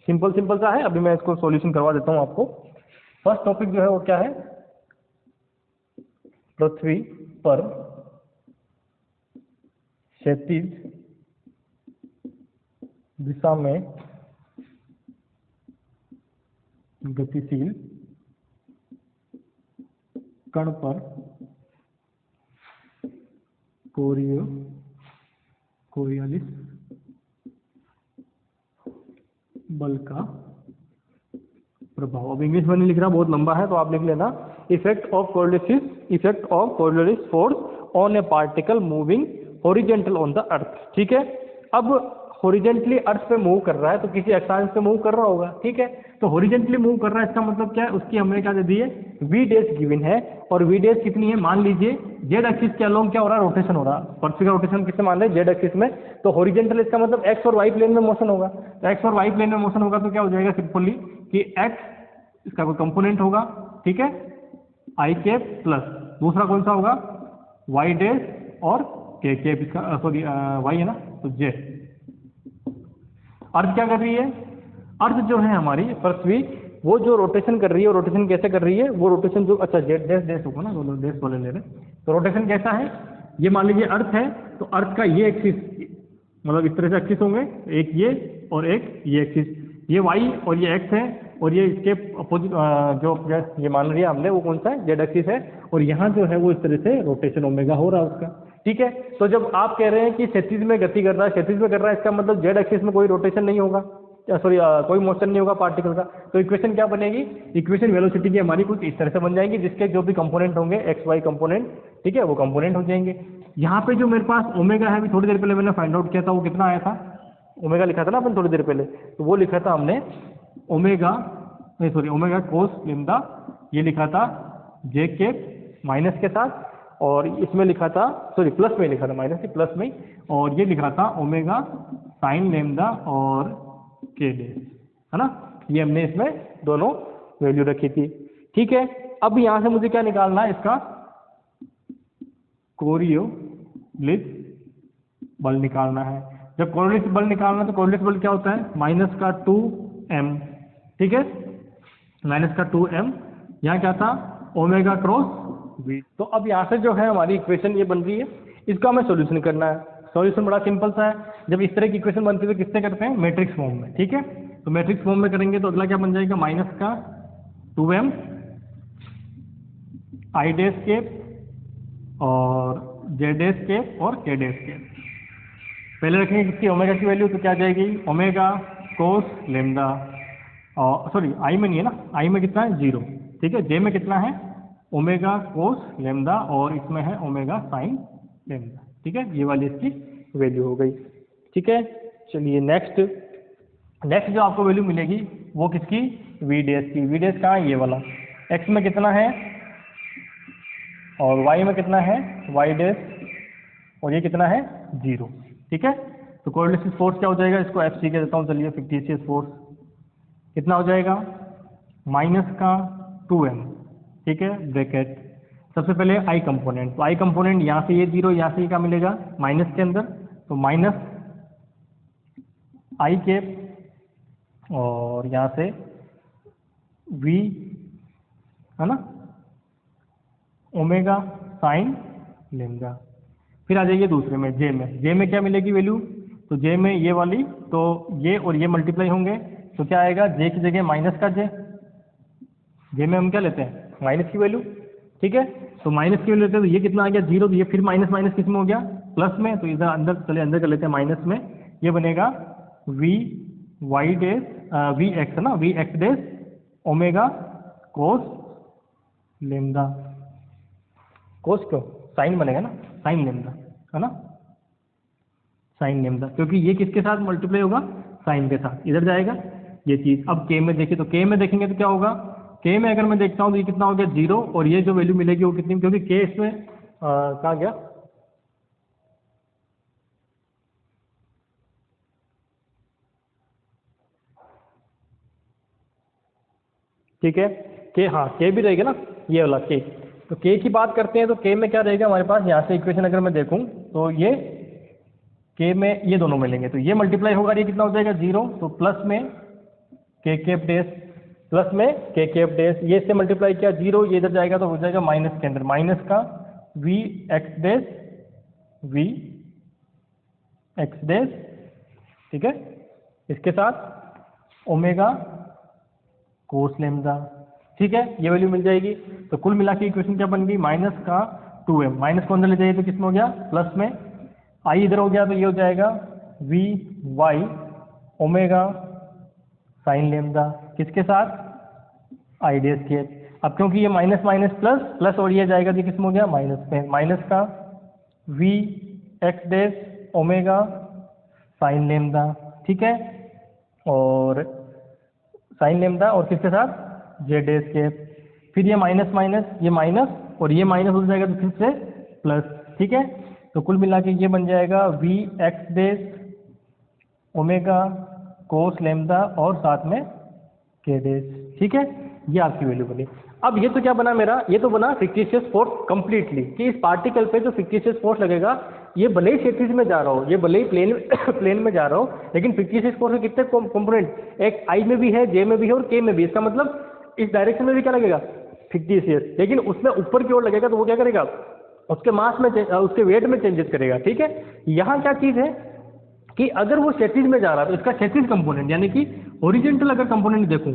सिंपल सा है, अभी मैं इसको सॉल्यूशन करवा देता हूं आपको। फर्स्ट टॉपिक जो है वो क्या है, पृथ्वी पर क्षैतिज दिशा में गतिशील कण पर कोरियोलिस बल का प्रभाव। अब इंग्लिश में नहीं लिख रहा, बहुत लंबा है, तो आप लिख लेना, effect of Coriolis force on A particle moving horizontal on the earth. ठीक है, अब हॉरिजेंटली अर्थ पे मूव कर रहा है तो किसी एक्सांस पे मूव कर रहा होगा, ठीक है। तो हॉरिजेंटली मूव कर रहा है इसका मतलब क्या है, उसकी हमने क्या दे दी है, वी डेज गिवन है, और वी डेज कितनी है, मान लीजिए जेड एक्सिस के अलोंग क्या हो रहा है, रोटेशन हो रहा है। पृथ्वी का रोटेशन किससे मान रहे हैं, जेड एक्सिस में। तो हॉरिजेंटल इसका मतलब एक्स और वाई प्लेन में मोशन होगा। तो एक्स और वाई प्लेन में मोशन होगा तो क्या हो जाएगा सिंपली कि एक्स इसका कोई कंपोनेंट होगा, ठीक है, आई कैप प्लस दूसरा कौन सा होगा, वाई डेज और के कैप, इसका सॉरी वाई है ना, तो जे। अर्थ क्या कर रही है, अर्थ जो है हमारी पृथ्वी वो जो रोटेशन कर रही है, रोटेशन कैसे कर रही है, वो रोटेशन जो, अच्छा जेड डैश डैश होगा ना, दोनों डैश वाले ले रहे, तो रोटेशन कैसा है, ये मान लीजिए अर्थ है, तो अर्थ का ये एक्सिस मतलब इस तरह से एक्सिस होंगे, एक ये और एक ये एक्सिस, ये वाई और ये एक्स है, और ये इसके अपोजिट जो ये मान लिया हमने वो कौन सा है, जेड एक्सिस है, और यहाँ जो है वो इस तरह से रोटेशन ओमेगा हो रहा है उसका, ठीक है। तो जब आप कह रहे हैं कि क्षैतिज में गति कर रहा है, क्षैतिज में कर रहा है, इसका मतलब जेड एक्सिस में कोई रोटेशन नहीं होगा, सॉरी कोई मोशन नहीं होगा पार्टिकल का। तो इक्वेशन क्या बनेगी, इक्वेशन वेलोसिटी की हमारी कुछ इस तरह से बन जाएगी, जिसके जो भी कंपोनेंट होंगे एक्स वाई कंपोनेंट, ठीक है, वो कंपोनेंट हो जाएंगे। यहाँ पे जो मेरे पास ओमेगा है, अभी थोड़ी देर पहले मैंने फाइंड आउट किया था, वो कितना आया था, ओमेगा लिखा था ना अपन थोड़ी देर पहले, तो वो लिखा था हमने ओमेगा, नहीं सॉरी ओमेगा कोस लैम्डा, ये लिखा था जे के माइनस के साथ, और इसमें लिखा था, सॉरी प्लस में लिखा था, माइनस के प्लस में, और ये लिखा था ओमेगा साइन लैम्डा और के डे, है ना, ये हमने इसमें दोनों वैल्यू रखी थी, ठीक है। अब यहाँ से मुझे क्या निकालना है, इसका कोरियोलिस बल निकालना है। जब कोरियोलिस बल निकालना है तो कोरियोलिस बल क्या होता है, माइनस का 2m, ठीक है, माइनस का 2m, यहाँ क्या था, ओमेगा क्रॉस v। तो अब यहाँ से जो है हमारी इक्वेशन ये बन रही है, इसका हमें सॉल्यूशन करना है। सॉल्यूशन बड़ा सिंपल सा है, जब इस तरह की इक्वेशन बनती है तो किससे करते हैं, मैट्रिक्स फॉर्म में, ठीक है। तो मैट्रिक्स फॉर्म में करेंगे तो अगला क्या बन जाएगा, माइनस का 2m आई डैश केप और जे डैश केप और के डैश केप। पहले रखेंगे किसकी, ओमेगा की वैल्यू, तो क्या आ जाएगी, ओमेगा कोस लैम्डा, और सॉरी आई में नहीं है ना, आई में कितना है 0, ठीक है, जे में कितना है ओमेगा कोस लैम्डा, और इसमें है ओमेगा साइन लैम्डा, ठीक है, ये वाली इसकी वैल्यू हो गई, ठीक है। चलिए नेक्स्ट जो आपको वैल्यू मिलेगी वो किसकी, वी डैश की। वी डैश कहाँ है, ये वाला, एक्स में कितना है और वाई में कितना है, वाई डैश, और ये कितना है 0, ठीक है। तो कोरियोलिस फोर्स क्या हो जाएगा, इसको एफ सी कह देता हूँ, चलिए फिक्टिशियस फोर्स कितना हो जाएगा, माइनस का 2m, ठीक है, ब्रैकेट, सबसे पहले आई कंपोनेंट, तो आई कंपोनेंट यहाँ से ये 0, यहाँ से क्या मिलेगा माइनस के अंदर, तो माइनस आई कैप, और यहाँ से v, है ना, ओमेगा साइन लैम्डा। फिर आ जाइए दूसरे में, जे में क्या मिलेगी वैल्यू, तो जे में ये वाली, तो ये और ये मल्टीप्लाई होंगे, तो क्या आएगा, जे की जगह माइनस का जे में हम क्या लेते हैं, माइनस की वैल्यू, ठीक है। तो माइनस की वैल्यू लेते हैं, तो ये कितना आ गया 0, तो ये फिर माइनस माइनस किस में हो गया, प्लस में, तो इधर अंदर चले, अंदर कर लेते हैं माइनस में, ये बनेगा V Y dash V X, है ना, V X dash omega cos lambda, cos क्यों, साइन बनेगा ना, साइन लैम्डा, है ना, साइन लैम्डा, क्योंकि ये किसके साथ मल्टीप्लाई होगा, साइन के साथ, इधर जाएगा ये चीज़। अब के में देखिए, तो के में देखेंगे तो क्या होगा, के में अगर मैं देखता हूँ तो ये कितना हो गया 0, और ये जो वैल्यू मिलेगी वो कितनी, क्योंकि के इसमें कहाँ गया, ठीक है, के, हाँ के भी रहेगा ना, ये वाला के, तो के की बात करते हैं, तो के में क्या रहेगा हमारे पास, यहाँ से इक्वेशन अगर मैं देखूँ तो ये के में ये दोनों मिलेंगे, तो ये मल्टीप्लाई होगा, ये कितना हो जाएगा 0, तो प्लस में के कैप डैश, प्लस में के कैप डैश, ये इससे मल्टीप्लाई किया 0, ये इधर जाएगा तो हो जाएगा माइनस के अंदर, माइनस का V X dash V X dash, ठीक है, इसके साथ ओमेगा कोस लैम्डा, ठीक है, ये वैल्यू मिल जाएगी। तो कुल मिला के इक्वेशन क्या बन गई, माइनस का 2m, माइनस को अंदर ले जाइए तो किसमें हो गया, प्लस में, आई इधर हो गया तो ये हो जाएगा V Y omega sine lambda, किसके साथ, आई डैश के। अब क्योंकि ये माइनस माइनस प्लस, प्लस और ये जाएगा तो किसमें हो गया, माइनस में, माइनस का V X dash omega sine lambda, ठीक है, और साइन लेमदा और किसके साथ जे डेस के। फिर ये माइनस माइनस, ये माइनस और ये माइनस हो जाएगा तो फिर से प्लस, ठीक है। तो कुल मिला के ये बन जाएगा V X dash omega cos lambda और साथ में के डेस, ठीक है। ये आपकी वैल्यू बनी। अब ये तो क्या बना मेरा, ये तो बना फिक्टिशियस फोर्स कंप्लीटली, कि इस पार्टिकल पे जो फिक्टिशियस फोर्स लगेगा ये भले ही क्षैतिज में जा रहा हो, ये भले ही प्लेन में जा रहा हो, लेकिन फिक्टिशियस फोर्स के कितने कंपोनेंट, एक आई में भी है, जे में भी है और के में भी। इसका मतलब इस डायरेक्शन में भी क्या लगेगा, फिक्टिशियस, लेकिन उसमें ऊपर की ओर लगेगा तो वो क्या करेगा, उसके मास में उसके वेट में चेंजेस करेगा, ठीक है। यहाँ क्या चीज़ है कि अगर वो क्षैतिज में जा रहा है तो इसका क्षैतिज कंपोनेंट यानी कि ओरिजेंटल अगर कंपोनेंट देखूं,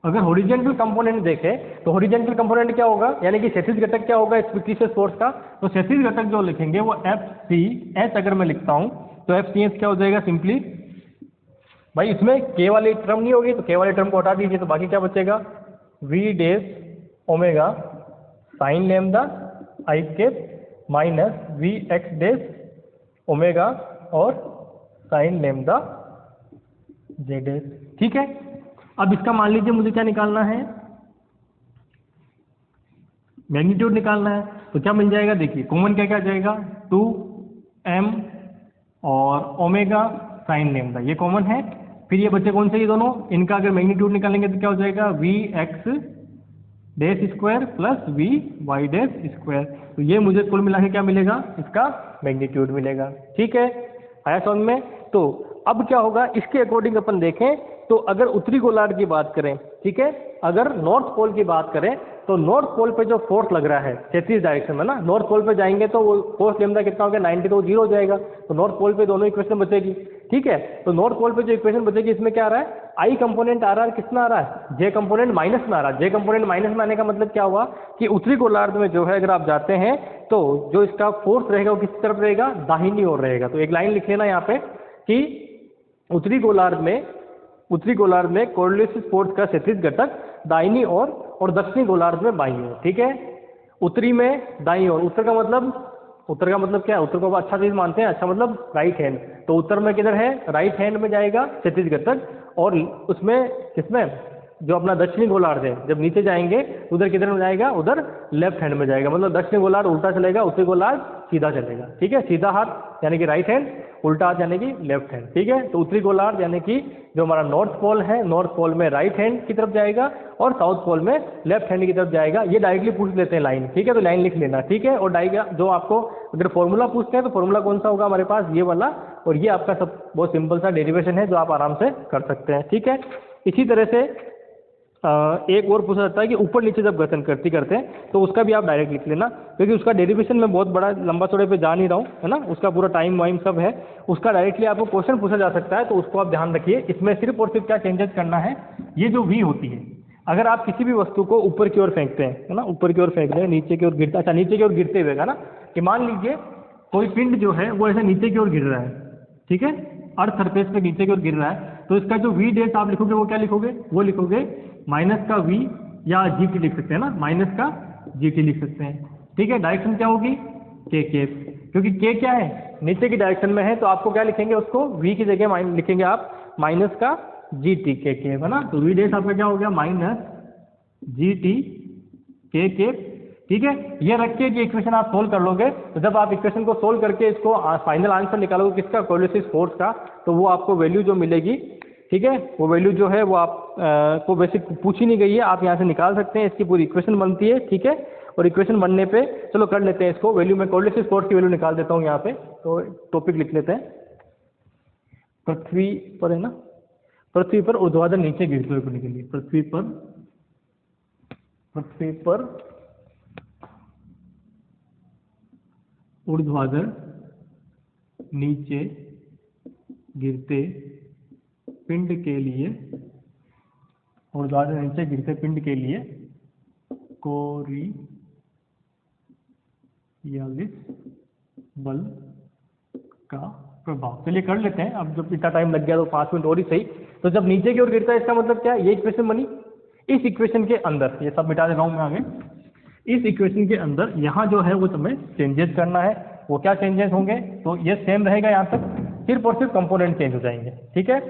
अगर हॉरिजॉन्टल कंपोनेंट देखें तो हॉरिजॉन्टल कंपोनेंट क्या होगा, यानी कि क्षैतिज घटक क्या होगा इस फिक्टिशियस फोर्स का, तो क्षैतिज घटक जो लिखेंगे वो एफ सी एच, अगर मैं लिखता हूं तो एफ सी एच क्या हो जाएगा, सिंपली भाई इसमें के वाली टर्म नहीं होगी तो के वाली टर्म को हटा दीजिए, तो बाकी क्या बचेगा, V dash omega sine lambda I cap minus V X dash omega और साइन लेमदा जे डेस, ठीक है। अब इसका मान लीजिए मुझे क्या निकालना है, मैग्नीट्यूड निकालना है, तो क्या मिल जाएगा, देखिए कॉमन क्या क्या जाएगा, 2m और ओमेगा साइन लेमदा ये कॉमन है। फिर ये बच्चे कौन से, ये दोनों, इनका अगर मैग्नीट्यूड निकालेंगे तो क्या हो जाएगा, वी एक्स डेस स्क्वायर प्लस वी वाई डेस स्क्वायर, तो ये मुझे कुल मिला के क्या मिलेगा, इसका मैग्नीट्यूड मिलेगा, ठीक है। आया समझ में। तो अब क्या होगा, इसके अकॉर्डिंग अपन देखें तो अगर उत्तरी गोलार्ध की बात करें, ठीक है, अगर नॉर्थ पोल की बात करें तो नॉर्थ पोल पे जो फोर्स लग रहा है क्षैतिज डायरेक्शन में ना, नॉर्थ पोल पे जाएंगे तो वो फोर्स लेमदा कितना हो गया, 90, तो 0 हो जाएगा, तो नॉर्थ पोल पे दोनों इक्वेशन बचेगी, ठीक है। तो नॉर्थ पोल पे जो इक्वेशन बचेगी इसमें क्या आ रहा है, आई कंपोनेंट आ रहा है, कितना आ रहा है, जे कंपोनेंट माइनस में आ रहा है। जे कंपोनेंट माइनस में आने का मतलब क्या हुआ कि उत्तरी गोलार्ध में जो है अगर आप जाते हैं तो जो इसका फोर्स रहेगा वो किस तरफ रहेगा, दाहिनी ओर रहेगा। तो एक लाइन लिख लेना यहाँ पे कि उत्तरी गोलार्ध में कोरियोलिस फोर्स का क्षैतिज घटक दाहिनी ओर और दक्षिणी गोलार्ध में बाईं ओर, ठीक है। उत्तरी में दाईं ओर, उत्तर का मतलब क्या है, उत्तर को अच्छा चीज मानते हैं, अच्छा मतलब राइट हैंड, तो उत्तर में किधर है, राइट हैंड में जाएगा क्षैतिज घटक, और उसमें किसमें, जो अपना दक्षिणी गोलार्ध है, जब नीचे जाएंगे तो उधर किधर में जाएगा, उधर लेफ्ट हैंड में जाएगा, मतलब दक्षिणी गोलार्ध उल्टा चलेगा, उत्तरी गोलार्ध सीधा चलेगा, ठीक है। सीधा हाथ यानी कि राइट हैंड, उल्टा हाथ यानी कि लेफ्ट हैंड, ठीक है। तो उत्तरी गोलार्ध यानी कि जो हमारा नॉर्थ पोल है, नॉर्थ पोल में राइट हैंड की तरफ जाएगा और साउथ पोल में लेफ्ट हैंड की तरफ जाएगा। ये डायरेक्टली पूछ लेते हैं लाइन, ठीक है, तो लाइन लिख लेना, ठीक है। और जो आपको अगर फॉर्मूला पूछते हैं तो फॉर्मूला कौन सा होगा हमारे पास, ये वाला, और ये आपका सब बहुत सिंपल सा डेरिवेशन है जो आप आराम से कर सकते हैं, ठीक है। इसी तरह से एक और पूछा जाता है कि ऊपर नीचे जब गठन करते हैं तो उसका भी आप डायरेक्ट लिख लेना, क्योंकि उसका डेरिवेशन में बहुत बड़ा लंबा चौड़े पे जा नहीं रहा हूँ, है ना, उसका पूरा टाइम वाइम सब है, उसका डायरेक्टली आपको क्वेश्चन पूछा जा सकता है, तो उसको आप ध्यान रखिए। इसमें सिर्फ और सिर्फ क्या चेंजेस करना है, ये जो वी होती है, अगर आप किसी भी वस्तु को ऊपर की ओर फेंकते हैं, है ना, ऊपर की ओर फेंक रहे हैं, नीचे की ओर गिरता, अच्छा नीचे की ओर गिरते हुए है ना, कि मान लीजिए कोई पिंड जो है वो ऐसे नीचे की ओर गिर रहा है, ठीक है, अर्थ सरफेस पे नीचे की ओर गिर रहा है, तो इसका जो वी डेस आप लिखोगे वो क्या लिखोगे, वो लिखोगे माइनस का वी या जी टी लिख सकते हैं ना, माइनस का जी टी लिख सकते हैं, ठीक है। डायरेक्शन क्या होगी, के क्योंकि के क्या है, नीचे की डायरेक्शन में है, तो आपको क्या लिखेंगे, उसको वी की जगह लिखेंगे आप माइनस का जी टी के है ना, तो वी डेस आपका क्या हो गया, माइनस जी टी के, ठीक है। ये रख के इक्वेशन आप सोल्व कर लोगे, तो जब आप इक्वेशन को सोल्व करके इसको फाइनल आंसर निकालोगे किसका, कोरियोलिस फोर्स का, तो वो आपको वैल्यू जो मिलेगी, ठीक है, वो वैल्यू जो है वो आप को बेसिक पूछी नहीं गई है, आप यहाँ से निकाल सकते हैं, इसकी पूरी इक्वेशन बनती है, ठीक है। और इक्वेशन बनने पे चलो कर लेते हैं इसको, वैल्यू मैं कोरियोलिस फोर्स की वैल्यू निकाल देता हूँ यहाँ पे, तो टॉपिक लिख लेते हैं, पृथ्वी पर है ना, पृथ्वी पर ऊर्ध्वाधर नीचे गिरते हुए करने के लिए, पृथ्वी पर ऊर्ध्वाधर नीचे गिरते पिंड के लिए, ऊर्ध्वाधर नीचे गिरते पिंड के लिए कोरियोलिस बल का प्रभाव। चलिए कर लेते हैं, अब जब इतना टाइम लग गया तो 5 मिनट और ही सही। तो जब नीचे की ओर गिरता है इसका मतलब क्या है, ये इक्वेशन बनी, इस इक्वेशन के अंदर, ये सब मिटा दे रहा हूं मैं आगे, इस इक्वेशन के अंदर यहाँ जो है वो तुम्हें चेंजेस करना है। वो क्या चेंजेस होंगे? तो ये सेम रहेगा यहाँ तक, सिर्फ और सिर्फ कंपोनेंट चेंज हो जाएंगे, ठीक है।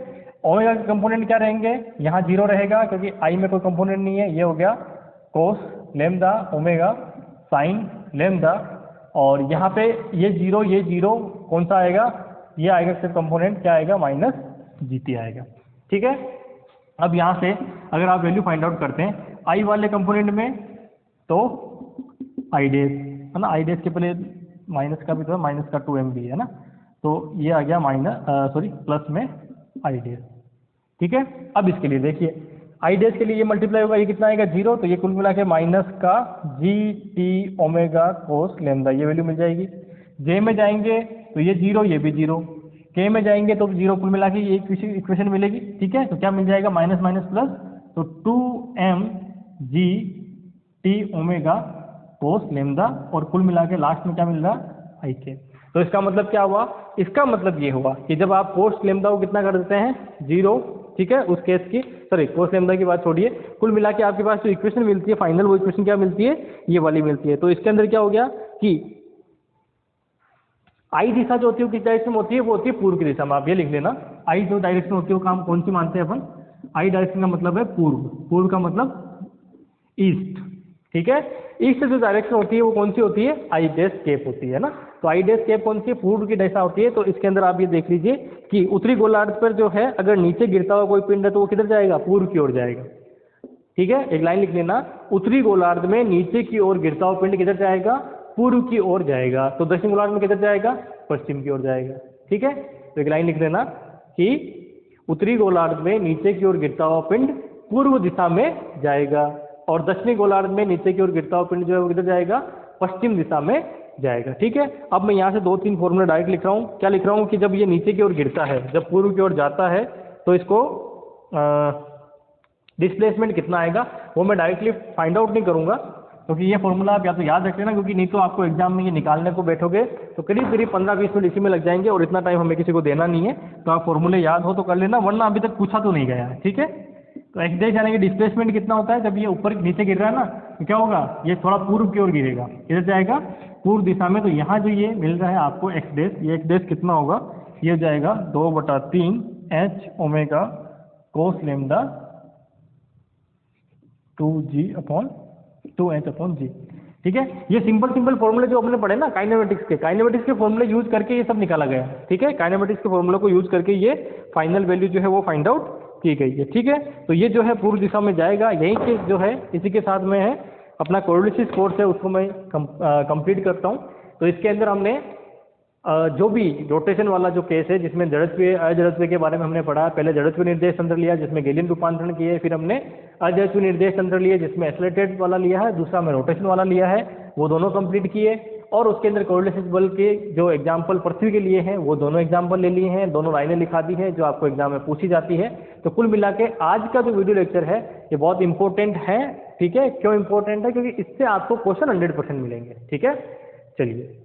ओमेगा के कंपोनेंट क्या रहेंगे? यहाँ 0 रहेगा क्योंकि आई में कोई कंपोनेंट नहीं है, ये हो गया कोस लेमदा ओमेगा साइन लेमदा, और यहाँ पे ये 0 कौन सा आएगा? ये आएगा सिर्फ कंपोनेंट, क्या आएगा? माइनस जीटी आएगा, ठीक है। अब यहाँ से अगर आप वैल्यू फाइंड आउट करते हैं आई वाले कंपोनेंट में तो आई डेज है ना, आई डेज के पहले माइनस का भी तो है, माइनस का 2m भी है ना, तो ये आ गया प्लस में आई डेज, ठीक है। अब इसके लिए देखिए आई डेज के लिए ये मल्टीप्लाई होगा, ये कितना आएगा? 0, तो ये कुल मिला के माइनस का G T omega cos lambda, ये वैल्यू मिल जाएगी। जे में जाएंगे तो ये 0, ये भी 0, के में जाएंगे तो 0, कुल मिला के ये इक्वेशन मिलेगी, ठीक है। तो क्या मिल जाएगा? माइनस माइनस प्लस, तो 2m G T omega cos lambda, और कुल मिला के लास्ट में क्या मिल रहा? आई के। तो इसका मतलब क्या हुआ? इसका मतलब ये हुआ कि जब आप कोस लेमदा को कितना कर देते हैं? 0, ठीक है। उस केस की कोस लेमदा की बात छोड़िए, कुल मिला के आपके पास जो इक्वेशन मिलती है फाइनल, वो इक्वेशन क्या मिलती है? ये वाली मिलती है। तो इसके अंदर क्या हो गया कि आई दिशा जो होती है वो किस डायरेक्शन में होती है? वो होती है पूर्व की दिशा में। आप ये लिख लेना, आई जो डायरेक्शन होती है वो काम कौन सी मानते हैं अपन? आई डायरेक्शन का मतलब है पूर्व, पूर्व का मतलब ईस्ट, ठीक है। ईस्ट जो डायरेक्शन होती है वो कौन सी होती है? आई डेश केप होती है ना। तो आई डेश केप कौन सी है? पूर्व की दिशा होती है। तो इसके अंदर आप ये देख लीजिए कि उत्तरी गोलार्ध पर जो है अगर नीचे गिरता हुआ कोई पिंड है तो वो किधर जाएगा? पूर्व की ओर जाएगा, ठीक है। एक लाइन लिख लेना, उत्तरी गोलार्ध में नीचे की ओर गिरता हुआ पिंड किधर जाएगा? पूर्व की ओर जाएगा। तो दक्षिण गोलार्ध में किधर जाएगा? पश्चिम की ओर जाएगा, ठीक है। तो एक लाइन लिख लेना कि उत्तरी गोलार्ध में नीचे की ओर गिरता हुआ पिंड पूर्व दिशा में जाएगा, और दक्षिणी गोलार्ध में नीचे की ओर गिरता हुआ पिंड जो है वो किधर जाएगा? पश्चिम दिशा में जाएगा, ठीक है। अब मैं यहाँ से 2-3 फॉर्मूला डायरेक्ट लिख रहा हूँ। क्या लिख रहा हूँ कि जब ये नीचे की ओर गिरता है, जब पूर्व की ओर जाता है, तो इसको डिस्प्लेसमेंट कितना आएगा वो मैं डायरेक्टली फाइंड आउट नहीं करूँगा, क्योंकि ये फॉर्मूला आप या तो याद रख लेना, क्योंकि नहीं तो आपको एग्जाम में ये निकालने को बैठोगे तो करीब करीब 15-20 मिनट इसी में लग जाएंगे, और इतना टाइम हमें किसी को देना नहीं है। तो आप फॉर्मूले याद हो तो कर लेना, वरना अभी तक पूछा तो नहीं गया है, ठीक है। तो एक्स डैश यानी कि डिस्प्लेसमेंट कितना होता है? जब ये ऊपर नीचे गिर रहा है ना, तो क्या होगा? ये थोड़ा पूर्व की ओर गिरेगा, किधर जाएगा? पूर्व दिशा में। तो यहाँ जो ये मिल रहा है आपको एक्स डैश, ये एक्स डैश कितना होगा? ये हो जाएगा 2/3 H omega cos lambda 2h/g, ठीक है। ये सिंपल फॉर्मूले जो हमने पढ़े ना काइनेमेटिक्स के फॉर्मूले यूज करके ये सब निकाला गया, ठीक है। काइनेमेटिक्स के फॉर्मूले को यूज करके ये फाइनल वैल्यू जो है वो फाइंड आउट की गई है, ठीक है। तो ये जो है पूर्व दिशा में जाएगा, यही के जो है इसी के साथ में है अपना कोरोलिसिस कोर्स है, उसको मैं कंप्लीट करता हूँ। तो इसके अंदर हमने जो भी रोटेशन वाला जो केस है, जिसमें जड़त्व अजड़त्व के बारे में हमने पढ़ा। पहले जड़त्व निर्देश तंत्र लिया जिसमें गैलियन रूपांतरण किए, फिर हमने अजड़त्व निर्देश तंत्र लिए जिसमें एक्सेलरेटेड वाला लिया है, दूसरा में रोटेशन वाला लिया है, वो दोनों कंप्लीट किए। और उसके अंदर कोरोलिसिस बल के जो एग्जाम्पल पृथ्वी के लिए हैं वो दोनों एग्जाम्पल ले लिए हैं, दोनों लाइनें लिखा दी है जो आपको एग्जाम में पूछी जाती है। तो कुल मिला के आज का जो वीडियो लेक्चर है ये बहुत इंपॉर्टेंट है, ठीक है। क्यों इंपॉर्टेंट है? क्योंकि इससे आपको क्वेश्चन 100% मिलेंगे, ठीक है। चलिए,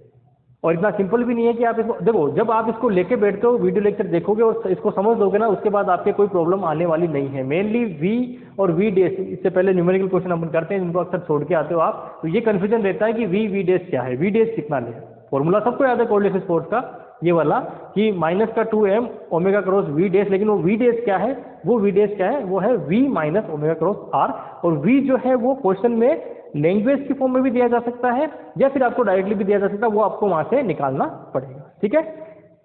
और इतना सिंपल भी नहीं है कि आप इसको देखो, जब आप इसको लेके बैठते हो वीडियो लेक्चर देखोगे और इसको समझ लोगे ना, उसके बाद आपके कोई प्रॉब्लम आने वाली नहीं है। मेनली वी और वी डेस, इससे पहले न्यूमेरिकल क्वेश्चन अपन करते हैं जिनको अक्सर छोड़ के आते हो आप, तो ये कन्फ्यूजन रहता है कि वी डेस क्या है, वी डेस कितना ले। फॉर्मूला सबको याद है कोरिलेशन फोर्स का, ये वाला कि माइनस का 2m ओमेगा क्रॉस वी डेस, लेकिन वो वी डेस क्या है? वो वी डेस क्या है? वो है v minus omega cross r। और v जो है वो क्वेश्चन में लैंग्वेज की फॉर्म में भी दिया जा सकता है या फिर आपको डायरेक्टली भी दिया जा सकता है, वो आपको वहां से निकालना पड़ेगा, ठीक है।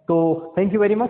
तो थैंक यू वेरी मच।